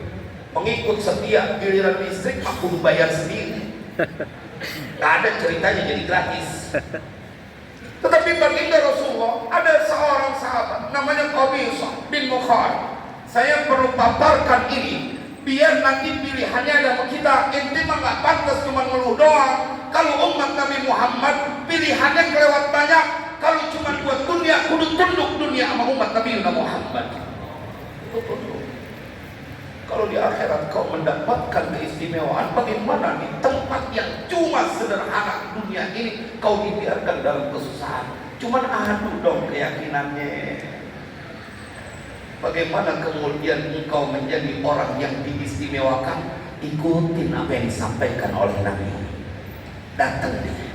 pengikut setia, giliran listrik aku bayar sendiri. Gak ada ceritanya jadi gratis. Tetapi baginda Rasulullah ada seorang sahabat namanya Qabisah bin Mukhar. Saya perlu paparkan ini biar nanti pilihannya ada kita. Ente mah nggak pantas cuma ngeluh doang. Kalau umat Nabi Muhammad pilihannya kelewat banyak. Kalau cuma buat dunia, kudu tunduk dunia sama umat Nabi Muhammad. Kalau di akhirat kau mendapatkan keistimewaan, bagaimana di tempat yang cuma sederhana dunia ini kau dibiarkan dalam kesusahan? Cuman adu dong keyakinannya. Bagaimana kemudian engkau menjadi orang yang diistimewakan? Ikutin apa yang disampaikan oleh Nabi. Datang dia.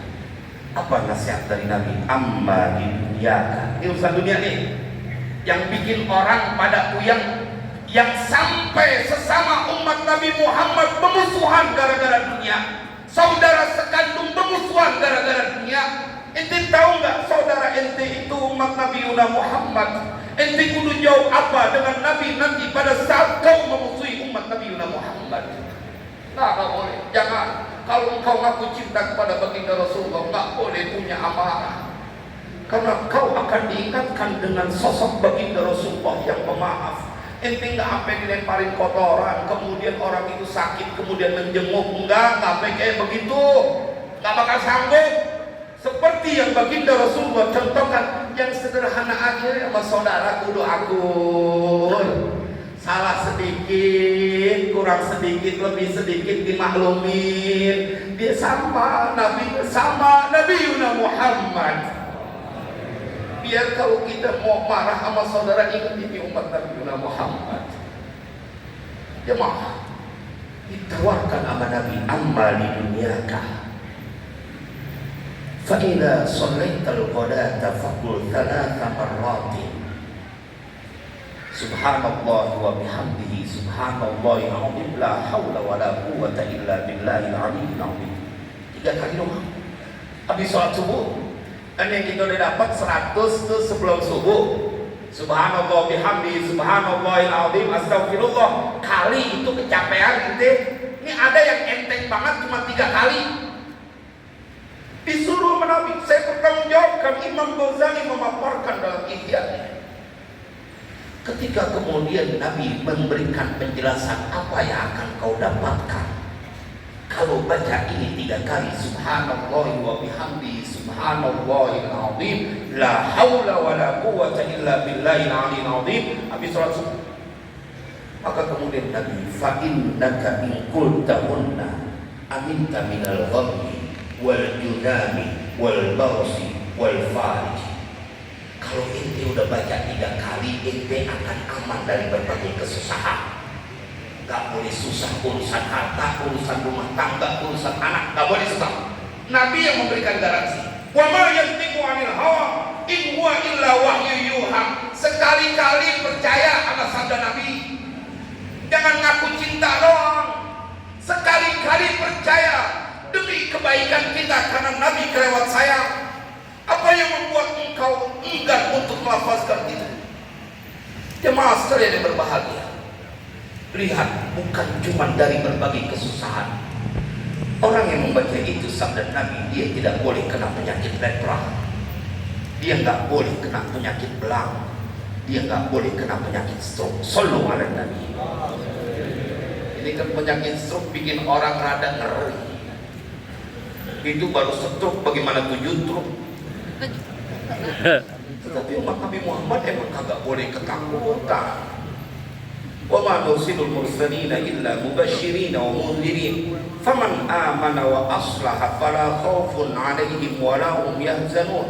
Apa nasihat dari Nabi? Amma di dunia. Ini urusan dunia nih. Yang bikin orang pada puyeng, yang sampai sesama umat Nabi Muhammad bermusuhan gara-gara dunia. Saudara sekandung bermusuhan gara-gara dunia. Ente tahu nggak saudara ente itu umat Nabi Muhammad? Ente kudu jawab apa dengan Nabi nanti pada saat kau memusuhi umat Nabi Muhammad? Nggak boleh. Jangan. Kalau engkau ngaku cinta kepada baginda Rasulullah, nggak boleh punya amarah. Karena kau akan diingatkan dengan sosok baginda Rasulullah yang pemaaf. Ente nggak sampai dilemparin kotoran, kemudian orang itu sakit, kemudian menjenguk. Enggak sampai kayak begitu. Nggak bakal sanggup. Seperti yang baginda Rasulullah contohkan, yang sederhana aja sama saudara kudu akur. Salah sedikit, kurang sedikit, lebih sedikit dimaklumin. Dia sama Nabi Muhammad. Biar kalau kita mau marah sama saudara, ingat ini umat Nabi Muhammad. Jemaah, ditawarkan sama Nabi, amma li dunyaka fa idza shallaital qadata faqul thalatha marratin subhanallah wa bihamdihi subhanallahil azim la haula wala quwwata illa billahil aliyyil azim. 3 kali doang habis sholat subuh. Dan yang kita udah dapat 100 tuh sebelum subuh. Subhanallah bihamdihi subhanallahil azim astagfirullah. Kali itu kecapean gitu. Ini ada yang enteng banget cuma 3 kali. Disuruh Nabi, saya bertanggungjawabkan. Imam Ghazali memaparkan dalam Ihya. Ketika kemudian Nabi memberikan penjelasan apa yang akan kau dapatkan kalau baca ini 3 kali, subhanallah wa bihamdihi subhanallahil azim la haula wala quwwata illa billahil aliyyil azim, habis sholat subuh. Maka kemudian Nabi, fa innaka in qultahunna aminta minal ghammi wal junami wal barsi wal farij. Kalau ente udah baca 3 kali, ente akan aman dari berbagai kesusahan. Gak boleh susah urusan harta, urusan rumah tangga, urusan anak, gak boleh susah. Nabi yang memberikan garansi. Wa ma yantiqu 'anil hawa in huwa illa wahyu yuha. Sekali-kali percaya sama sabda Nabi. Jangan ngaku cinta doang. Sekali-kali percaya demi kebaikan kita karena Nabi kelewat saya. Apa yang membuat engkau enggan untuk melafazkan itu? Jemaah sekalian yang berbahagia, lihat, bukan cuma dari berbagai kesusahan. Orang yang membaca itu sabda Nabi, dia tidak boleh kena penyakit lepra, dia nggak boleh kena penyakit belang, dia nggak boleh kena penyakit stroke. Sallu ala Nabi. Ini kan penyakit stroke bikin orang rada ngeri. Itu baru stroke, bagaimana 7 stroke? Tetapi umat Nabi Muhammad emang kagak boleh ketakutan. Wa ma nursilul mursalina illa mubasysyirin wa mundhirin faman amana wa aslaha fala khaufun 'alaihim wa la hum yahzanun.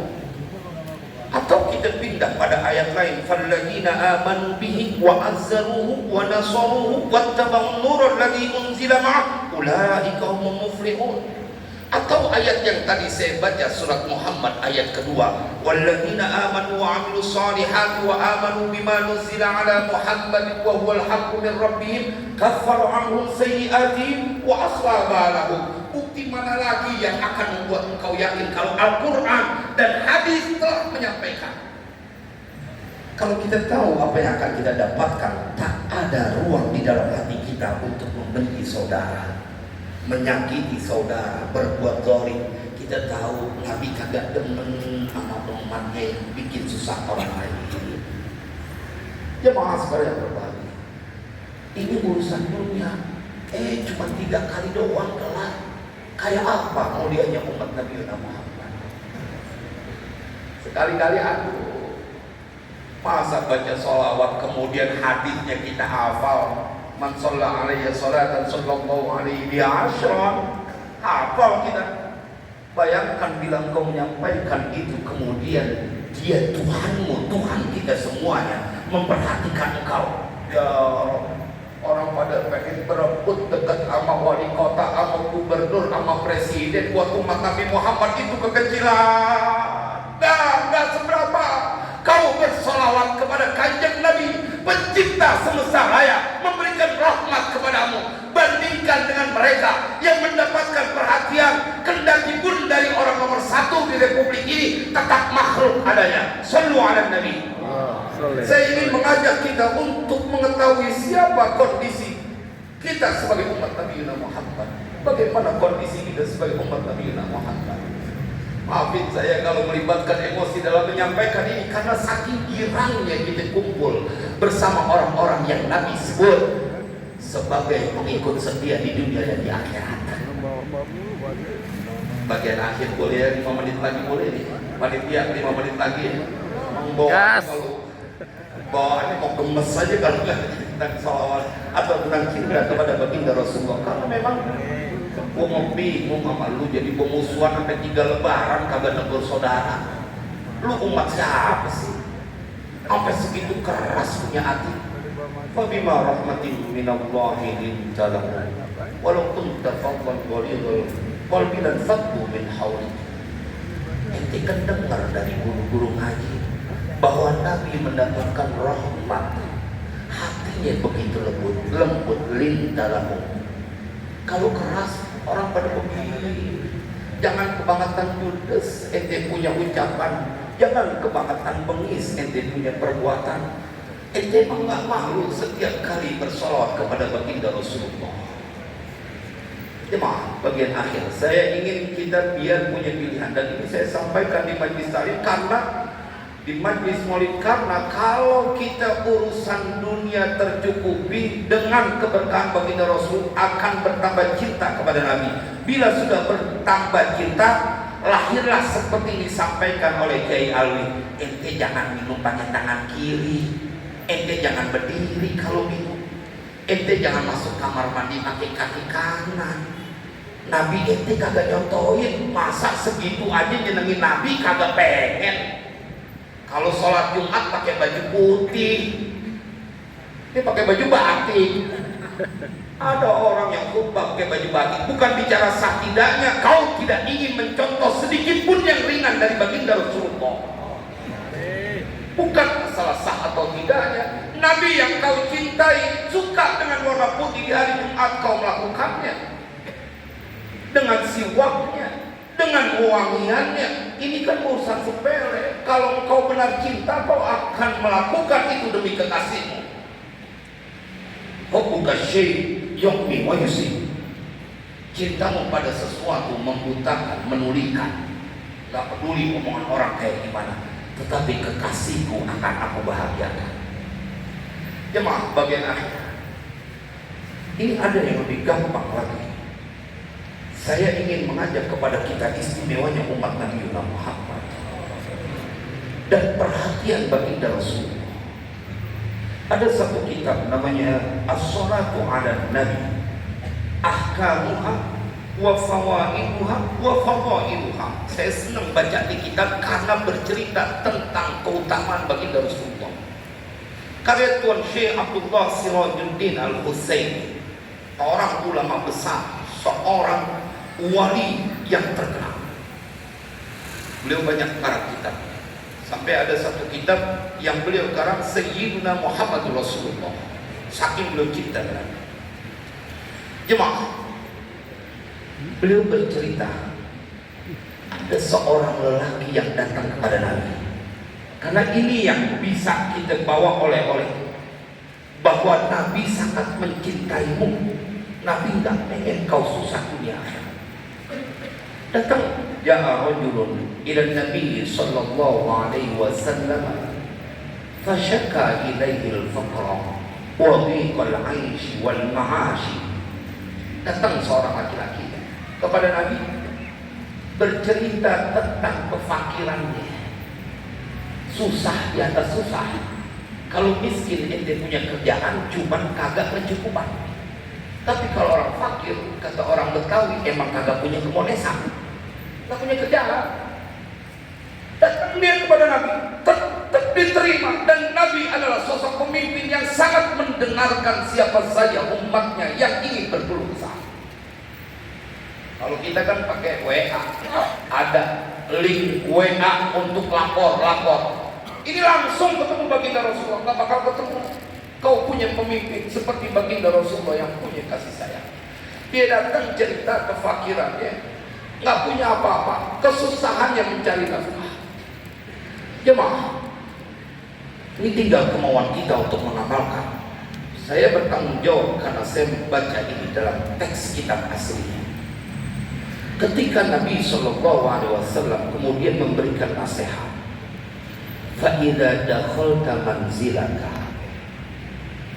Atau kita pindah pada ayat lain, falladzina amanu bihi wa azzaruhu wa nasaruhu wattaba'un nurul ladzi unzila ma'ahu ulaika humul muflihun. Atau ayat yang tadi saya baca surat Muhammad ayat kedua, walladzina amanu wa 'amilus solihati wa amanu bima nuzila 'ala Muhammadin wa huwal haqqu min rabbihim kaffara 'anhum sayyi'atihim wa aslaha balahum. Bukti mana lagi yang akan membuat engkau yakin kalau Al-Quran dan hadis telah menyampaikan? Kalau kita tahu apa yang akan kita dapatkan, tak ada ruang di dalam hati kita untuk membenci saudara, menyakiti saudara, berbuat zalim. Kita kita tahu Nabi kagak demen sama umatnya yang bikin susah orang lain. Jemaah sekalian berbagi, ini urusan dunia. Cuma 3 kali doang kelar. Kayak apa mau dianya umat Nabi Muhammad? Sekali-kali masa baca sholawat kemudian hadisnya kita hafal. Man sholla alaihi sholatan sallallahu alaihi bi'ashran. Hafal kita. Bayangkan bila engkau menyampaikan itu kemudian dia Tuhanmu, Tuhan kita semuanya memperhatikan engkau. Ya orang pada pengen berebut dekat sama wali kota, sama gubernur, sama presiden. Buat umat Nabi Muhammad itu kekecilan. Nggak seberapa. Kau bersolawat kepada kanjeng Nabi, pencipta semesta raya, memberikan rahmat kepadamu. Bandingkan dengan mereka yang mendapatkan perhatian, kendati pun dari orang nomor 1 di republik ini tetap makhluk adanya. Sallu ala Nabi. Saya ingin mengajak kita untuk mengetahui siapa kondisi kita sebagai umat Nabi Muhammad. Bagaimana kondisi kita sebagai umat Nabi Muhammad. Maafin saya kalau melibatkan emosi dalam menyampaikan ini, karena saking girangnya kita kumpul bersama orang-orang yang Nabi sebut sebagai pengikut setia di dunia dan di akhirat. Bagian akhir boleh ya, 5 menit lagi boleh nih. Panitia 5 menit lagi ya. Bawaannya mau gemes saja kalau nggak tentang sholawat atau tentang cinta kepada baginda Rasulullah. Karena memang gua mau bingung sama lu, jadi pemusuhan sampai 3 lebaran kagak negur saudara. Lu umat siapa sih? Sampai segitu keras punya hati. Fabima rahmatin minallahi linta lahu walau kunta fadlan ghalidhal qalbi lan faddu min hawlik. Ente kan dengar dari guru-guru ngaji bahwa Nabi mendapatkan rahmat, hatinya begitu lembut linta lahu. Kalau keras orang pada begini, jangan kebangetan judes ente punya ucapan, jangan kebangetan bengis ente punya perbuatan. Ente emang gak malu setiap kali bersolawat kepada baginda Rasulullah. Jemaah bagian akhir, saya ingin kita biar punya pilihan, dan ini saya sampaikan di majlis tadi karena di majlis maulid, karena kalau kita urusan dunia tercukupi dengan keberkahan baginda Rasul akan bertambah cinta kepada Nabi. Bila sudah bertambah cinta, lahirlah seperti disampaikan oleh Kiai Alwi, ente jangan minum pakai tangan kiri. Ente jangan berdiri kalau minum. Ente jangan masuk kamar mandi pakai kaki kanan. Nabi ente kagak contohin. Masa segitu aja nyenengin Nabi kagak pengen. Kalau sholat Jumat pakai baju putih, dia pakai baju batik. Ada orang yang khutbah pakai baju batik. Bukan bicara sah tidaknya, kau tidak ingin mencontoh sedikit pun yang ringan dari baginda Rasulullah. Bukan masalah sah atau tidaknya. Nabi yang kau cintai suka dengan warna putih di hari Jumat, kau melakukannya dengan siwaknya, dengan wangiannya. Ini kan urusan sepele. Kalau kau benar cinta, kau akan melakukan itu demi kekasihmu. Hubbuka syai' yu'mi wa yusib. Cintamu pada sesuatu membutakan, menulikan. Gak peduli omongan orang kayak gimana, tetapi kekasihku akan aku bahagiakan. Jemaah bagian akhir, ini ada yang lebih gampang lagi. Saya ingin mengajak kepada kita istimewanya umat Nabi Muhammad dan perhatian baginda Rasulullah. Ada satu kitab namanya As-Salatu ala Nabi, Ahkamuha wa Fawaiduha wa Fadailuha. Saya senang baca di kitab karena bercerita tentang keutamaan baginda Rasulullah. Karya Tuan Syekh Abdullah Sirajuddin Al-Husaini, orang ulama besar, seorang wali yang terkenal. Beliau banyak karang kitab. Sampai ada satu kitab yang beliau karang Sayyiduna Muhammadur Rasulullah. Saking beliau cinta dengan jemaah. Beliau bercerita, ada seorang lelaki yang datang kepada Nabi. Karena ini yang bisa kita bawa oleh-oleh, bahwa Nabi sangat mencintaimu. Nabi tidak pengen kau susah dunia. Datang ja'a rajulun ila Nabi sallallahu alaihi wasallam fashaka ilaihi al-faqra wa dhiqal 'aishi wal ma'ashi. Datang seorang laki-laki kepada Nabi bercerita tentang kefakirannya, susah di atas susah. Kalau miskin ente punya kerjaan cuman kagak mencukupan. Tapi kalau orang fakir, kata orang Betawi, emang kagak punya kemonesan, nggak punya kerjaan. Datang dia kepada Nabi, tetap diterima. Dan Nabi adalah sosok pemimpin yang sangat mendengarkan siapa saja umatnya yang ingin berkeluh kesah. Kalau kita kan pakai WA, ada link WA untuk lapor. Ini langsung ketemu baginda Rasulullah, nggak bakal ketemu. Kau punya pemimpin seperti baginda Rasulullah yang punya kasih sayang. Dia datang cerita kefakirannya, nggak punya apa-apa, kesusahannya mencari nafkah. Jemaah, ini tinggal kemauan kita untuk mengamalkan. Saya bertanggung jawab karena saya membaca ini dalam teks kitab aslinya. Ketika Nabi SAW kemudian memberikan nasihat, فَإِذَا دَخَلْتَ مَنْزِلَكَ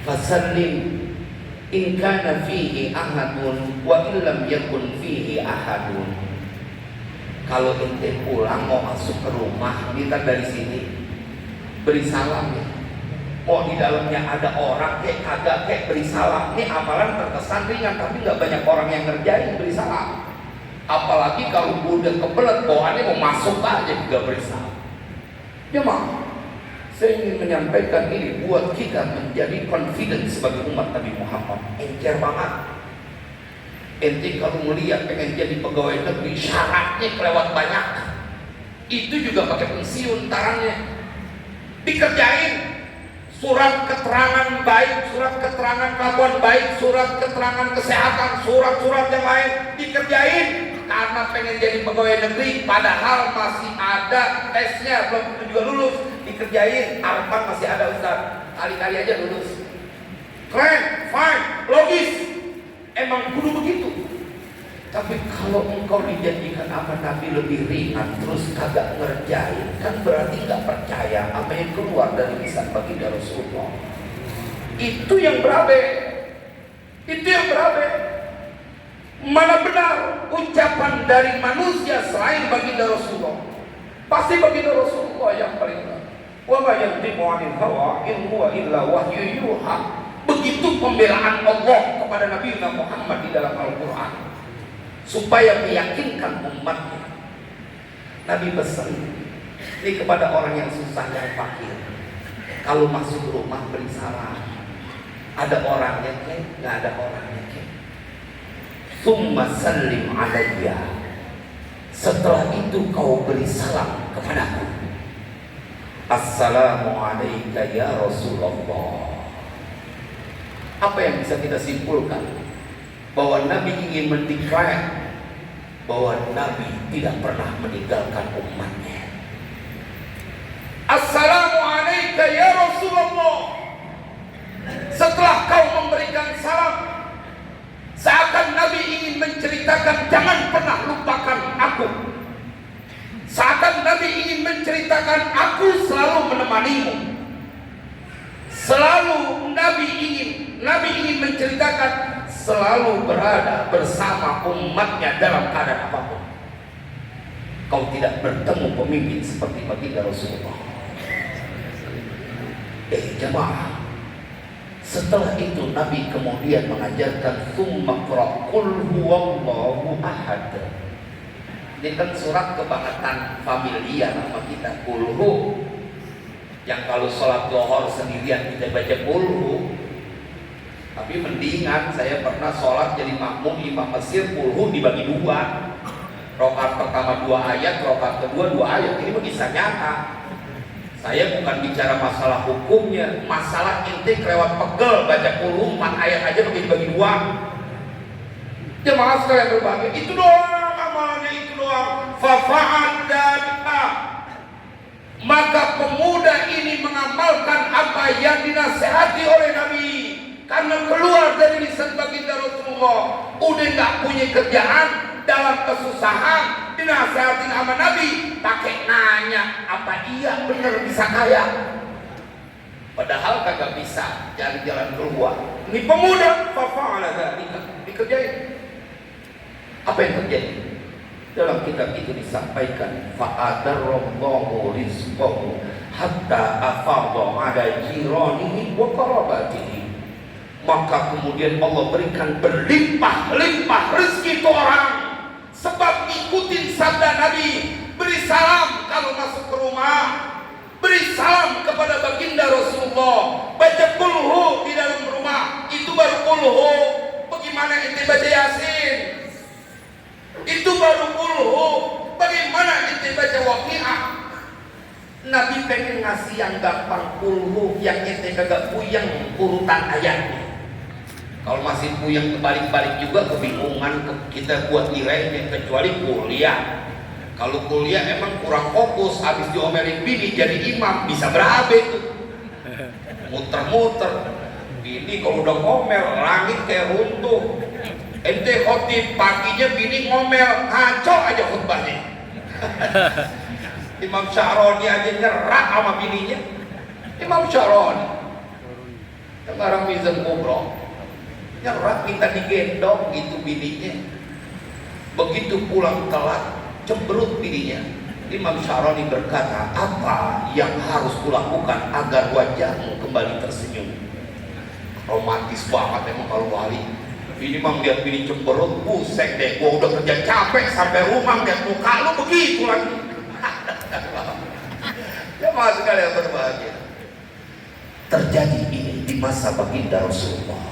فَسَلِّمْ إِنْ كَانَ فِيهِ أَحَدٌ وَإِنْ لَمْ يَكُنْ فِيهِ أَحَدٌ. Kalau ente pulang mau masuk ke rumah, kita dari sini beri salam ya. Mau di dalamnya ada orang kayak kagak kayak beri salam. Ini amalan terkesan ringan, tapi nggak banyak orang yang ngerjain beri salam. Apalagi kalau udah kebelet bawaannya mau masuk aja juga beri salam. Jemaah, saya ingin menyampaikan ini buat kita menjadi confident sebagai umat Nabi Muhammad. Encer banget. Ente kalau melihat pengen jadi pegawai negeri, syaratnya kelewat banyak. Itu juga pakai pensiun tarannya. Dikerjain surat keterangan baik, surat keterangan kelakuan baik, surat keterangan kesehatan, surat-surat yang lain dikerjain. Karena pengen jadi pegawai negeri, padahal masih ada tesnya, belum tentu juga lulus, dikerjain. Harapan masih ada Ustaz, kali-kali aja lulus. Keren, fine, logis, emang kudu begitu. Tapi kalau engkau dijadikan sama Nabi lebih ringan, terus kagak ngerjain, kan berarti nggak percaya apa yang keluar dari lisan baginda Rasulullah. Itu yang berabe, itu yang berabe. Mana benar ucapan dari manusia selain baginda Rasulullah? Pasti baginda Rasulullah yang paling benar. Wa ma yantiqu 'anil hawa in huwa illa wahyu yuha. Begitu pembelaan Allah kepada Nabi Muhammad di dalam Al-Qur'an supaya meyakinkan umatnya. Nabi pesan ini kepada orang yang susah, yang fakir. Kalau masuk rumah beri salam. Ada orangnya ke? Nggak ada orangnya ke? Tsumma sallim alayya. Setelah itu kau beri salam kepadaku. Assalamu alayka ya Rasulullah. Apa yang bisa kita simpulkan? Bahwa Nabi ingin mendeklarasi bahwa Nabi tidak pernah meninggalkan umatnya. Assalamu alayka ya Rasulullah. Setelah kau memberikan salam, seakan Nabi ingin menceritakan jangan pernah lupakan aku. Seakan Nabi ingin menceritakan aku selalu menemanimu. Selalu Nabi ingin menceritakan selalu berada bersama umatnya dalam keadaan apapun. Kau tidak bertemu pemimpin seperti baginda Rasulullah. Jemaah, setelah itu Nabi kemudian mengajarkan tsumma qra qul huwallahu ahad. Ini kan surat kebangetan familiar sama kita, kulhu. Yang kalau sholat lohor sendirian kita baca kulhu. Tapi mendingan, saya pernah sholat jadi makmum imam Mesir, kulhu dibagi dua. Rakaat pertama 2 ayat, rakaat kedua 2 ayat. Ini kisah nyata. Saya bukan bicara masalah hukumnya, masalah inti kelewat pegel baca kulhu 4 ayat aja bagi dua. Jemaah sekalian berbahagia, itu doang amalnya, itu doang. Fafa'ad dalika. Maka pemuda ini mengamalkan apa yang dinasihati oleh Nabi. Karena keluar dari lisan baginda Rasulullah, udah nggak punya kerjaan, dalam kesusahan, dinasehatin sama Nabi, pakai nanya apa iya bener bisa kaya. Padahal kagak bisa, cari jalan keluar. Ini pemuda, fafa'ala dzalika, dikerjain. Apa yang terjadi? Dalam kitab itu disampaikan, fa'adarallahu rizqahu hatta afadha ala jiranihi wa qarabatihi. Maka kemudian Allah berikan berlimpah-limpah rezeki ke orang sebab ngikutin sabda Nabi. Beri salam kalau masuk ke rumah, beri salam kepada baginda Rasulullah, baca kulhu di dalam rumah, itu baru kulhu. Bagaimana ente baca Yasin? Itu baru kulhu. Bagaimana ente baca Waqiah? Nabi pengen ngasih yang gampang kulhu, yang ente kagak puyeng urutan ayatnya. Kalau masih puyeng kebalik-balik juga kebingungan kita buat nilainya, kecuali kuliah. Kalau kuliah emang kurang fokus, habis diomelin bini jadi imam bisa berabe tuh, muter-muter. Bini kalau udah ngomel langit kayak runtuh. Ente khotib paginya bini ngomel ngaco aja khutbahnya. Imam Sya'roni aja nyerak sama bininya. Imam Sya'roni sekarang Mizan Kubro nyerak minta digendong gitu bininya. Begitu pulang telat cemberut bininya. Imam Sya'roni berkata, apa yang harus kulakukan agar wajahmu kembali tersenyum? Romantis banget emang kalau wali. Ini mah lihat bini cemberut, pusing deh, gua udah kerja capek sampai rumah lihat muka lu begitu lagi. Ya mas sekali yang berbahagia. Terjadi ini di masa baginda Rasulullah.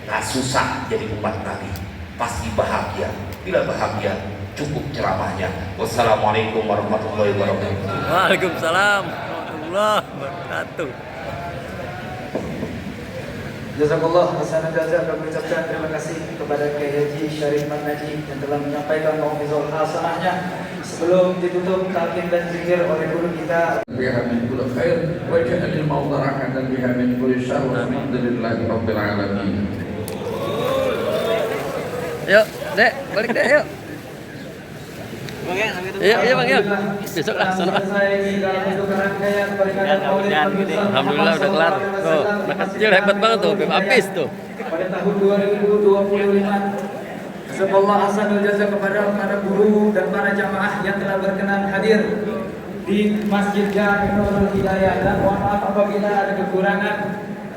Nggak susah jadi umat Nabi, pasti bahagia. Bila bahagia, cukup ceramahnya. Wassalamualaikum warahmatullahi wabarakatuh. Waalaikumsalam warahmatullahi wabarakatuh. Jazakallah hasanah jazak. Kami ucapkan terima kasih kepada Kiai Haji Syarif Naji yang telah menyampaikan mau'izah hasanahnya. Sebelum ditutup talqin dan zikir oleh guru kita, biha min kulli khair wa ja'alil mawda'aka dan biha min kulli syarr walhamdulillahi rabbil alamin. Yuk, Dek, balik Dek, yuk. Iya Bang, yuk. Besok lah sono. Alhamdulillah udah kelar. Tuh, anak kecil hebat banget tuh, habis tuh. Pada tahun 2025, semoga hasanul jazak kepada para guru dan para jamaah yang telah berkenan hadir di Masjid Jami Nurul Hidayah, dan mohon maaf apabila ada kekurangan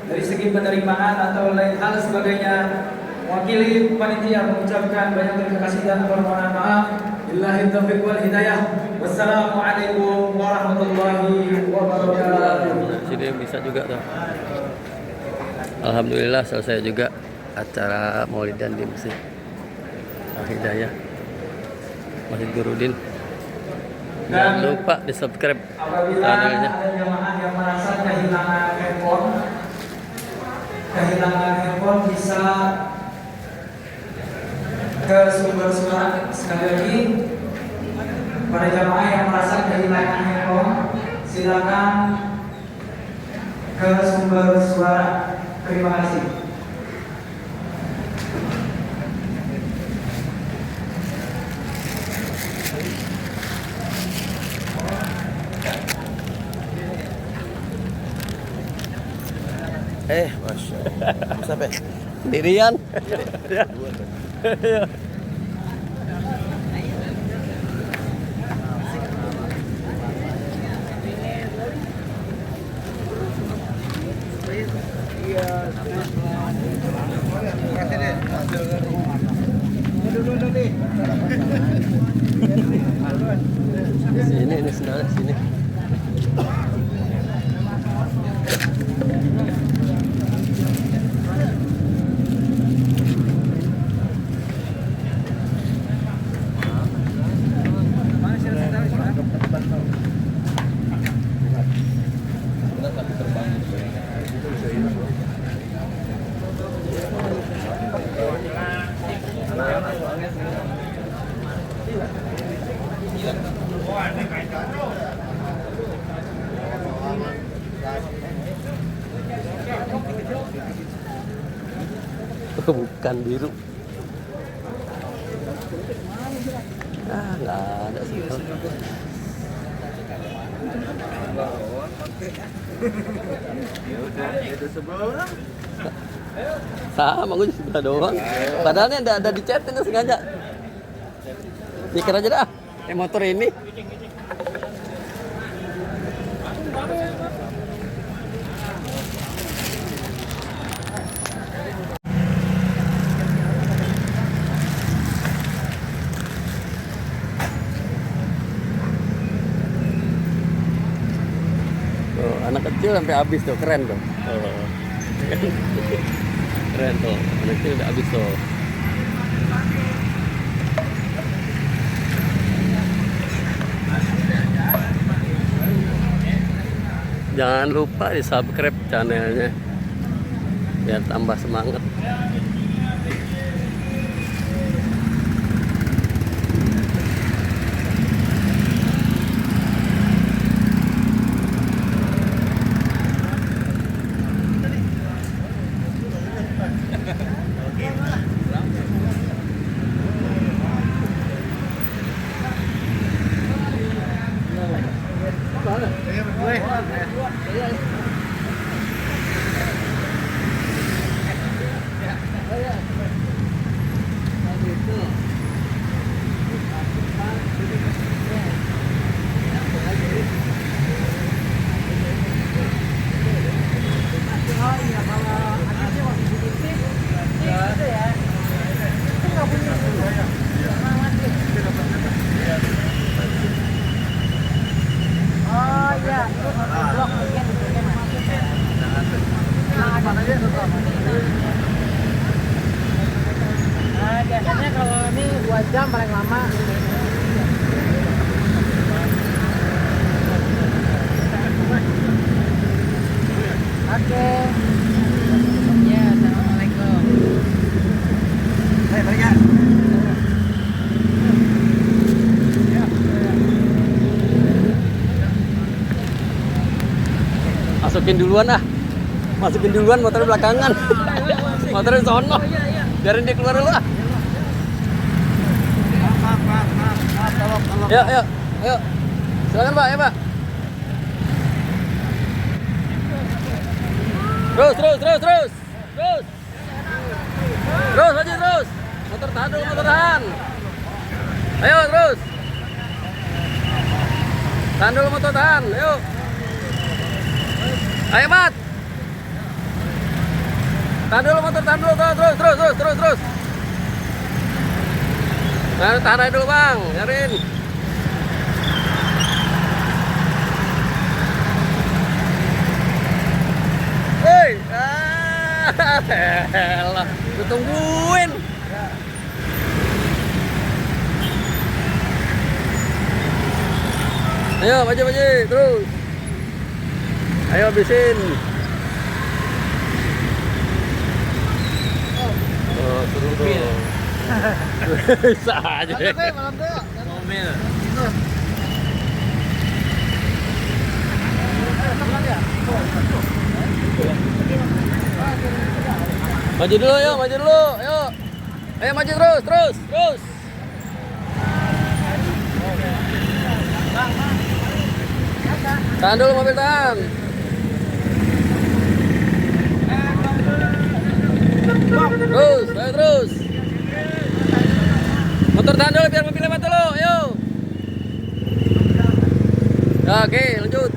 dari segi penerimaan atau lain hal sebagainya. Wakili panitia mengucapkan banyak terima kasih dan permohonan maaf. Billahi taufiq wal hidayah. Wassalamualaikum warahmatullahi wabarakatuh. Sini bisa juga tuh. Alhamdulillah selesai juga acara Maulidan di Masjid Al-Hidayah, Masjid Gurudin. Jangan lupa di subscribe channelnya. Ada jamaah yang merasa kehilangan handphone bisa ke sumber suara. Sekali lagi, para jamaah yang merasa kehilangan handphone, silakan ke sumber suara. Terima kasih. Masya Allah. Sampai sendirian. Sini ini saudara sini. Bukan biru. Ah, nggak ada sih. Sama gue juga doang. Padahal ini ada di chat ini sengaja. Pikir aja dah. Motor ini. Tuh, anak kecil sampai habis tuh, keren tuh. Oh. Keren tuh, anak kecil udah habis tuh. Jangan lupa di subscribe channelnya biar tambah semangat. Biasanya kalau ini 2 jam paling lama. Oke. Ya, assalamualaikum. Balik ya. Masukin duluan ah. Masukin duluan, motor belakangan. Motor di sono. Biarin dia keluar dulu ah. Yuk, yuk, yuk. Silakan Pak, ya Pak. Terus. Terus aja terus. Motor tahan dulu, motor tahan. Ayo terus. Tahan dulu motor tahan, ayo. Ayo Mat. Tahan dulu motor, tahan dulu, terus. Nah, tahan aja dulu Bang, biarin. Hei, elah, gue tungguin. Ayo, maju, terus. Ayo habisin. Oh, seru tuh. Bisa aja. Mobil. Maju dulu, yuk, ayo. Ayo maju terus. Tahan dulu mobil, tahan. Terus. Motor tahan dulu biar mobilnya mati dulu, ayo. Ya, oke, lanjut.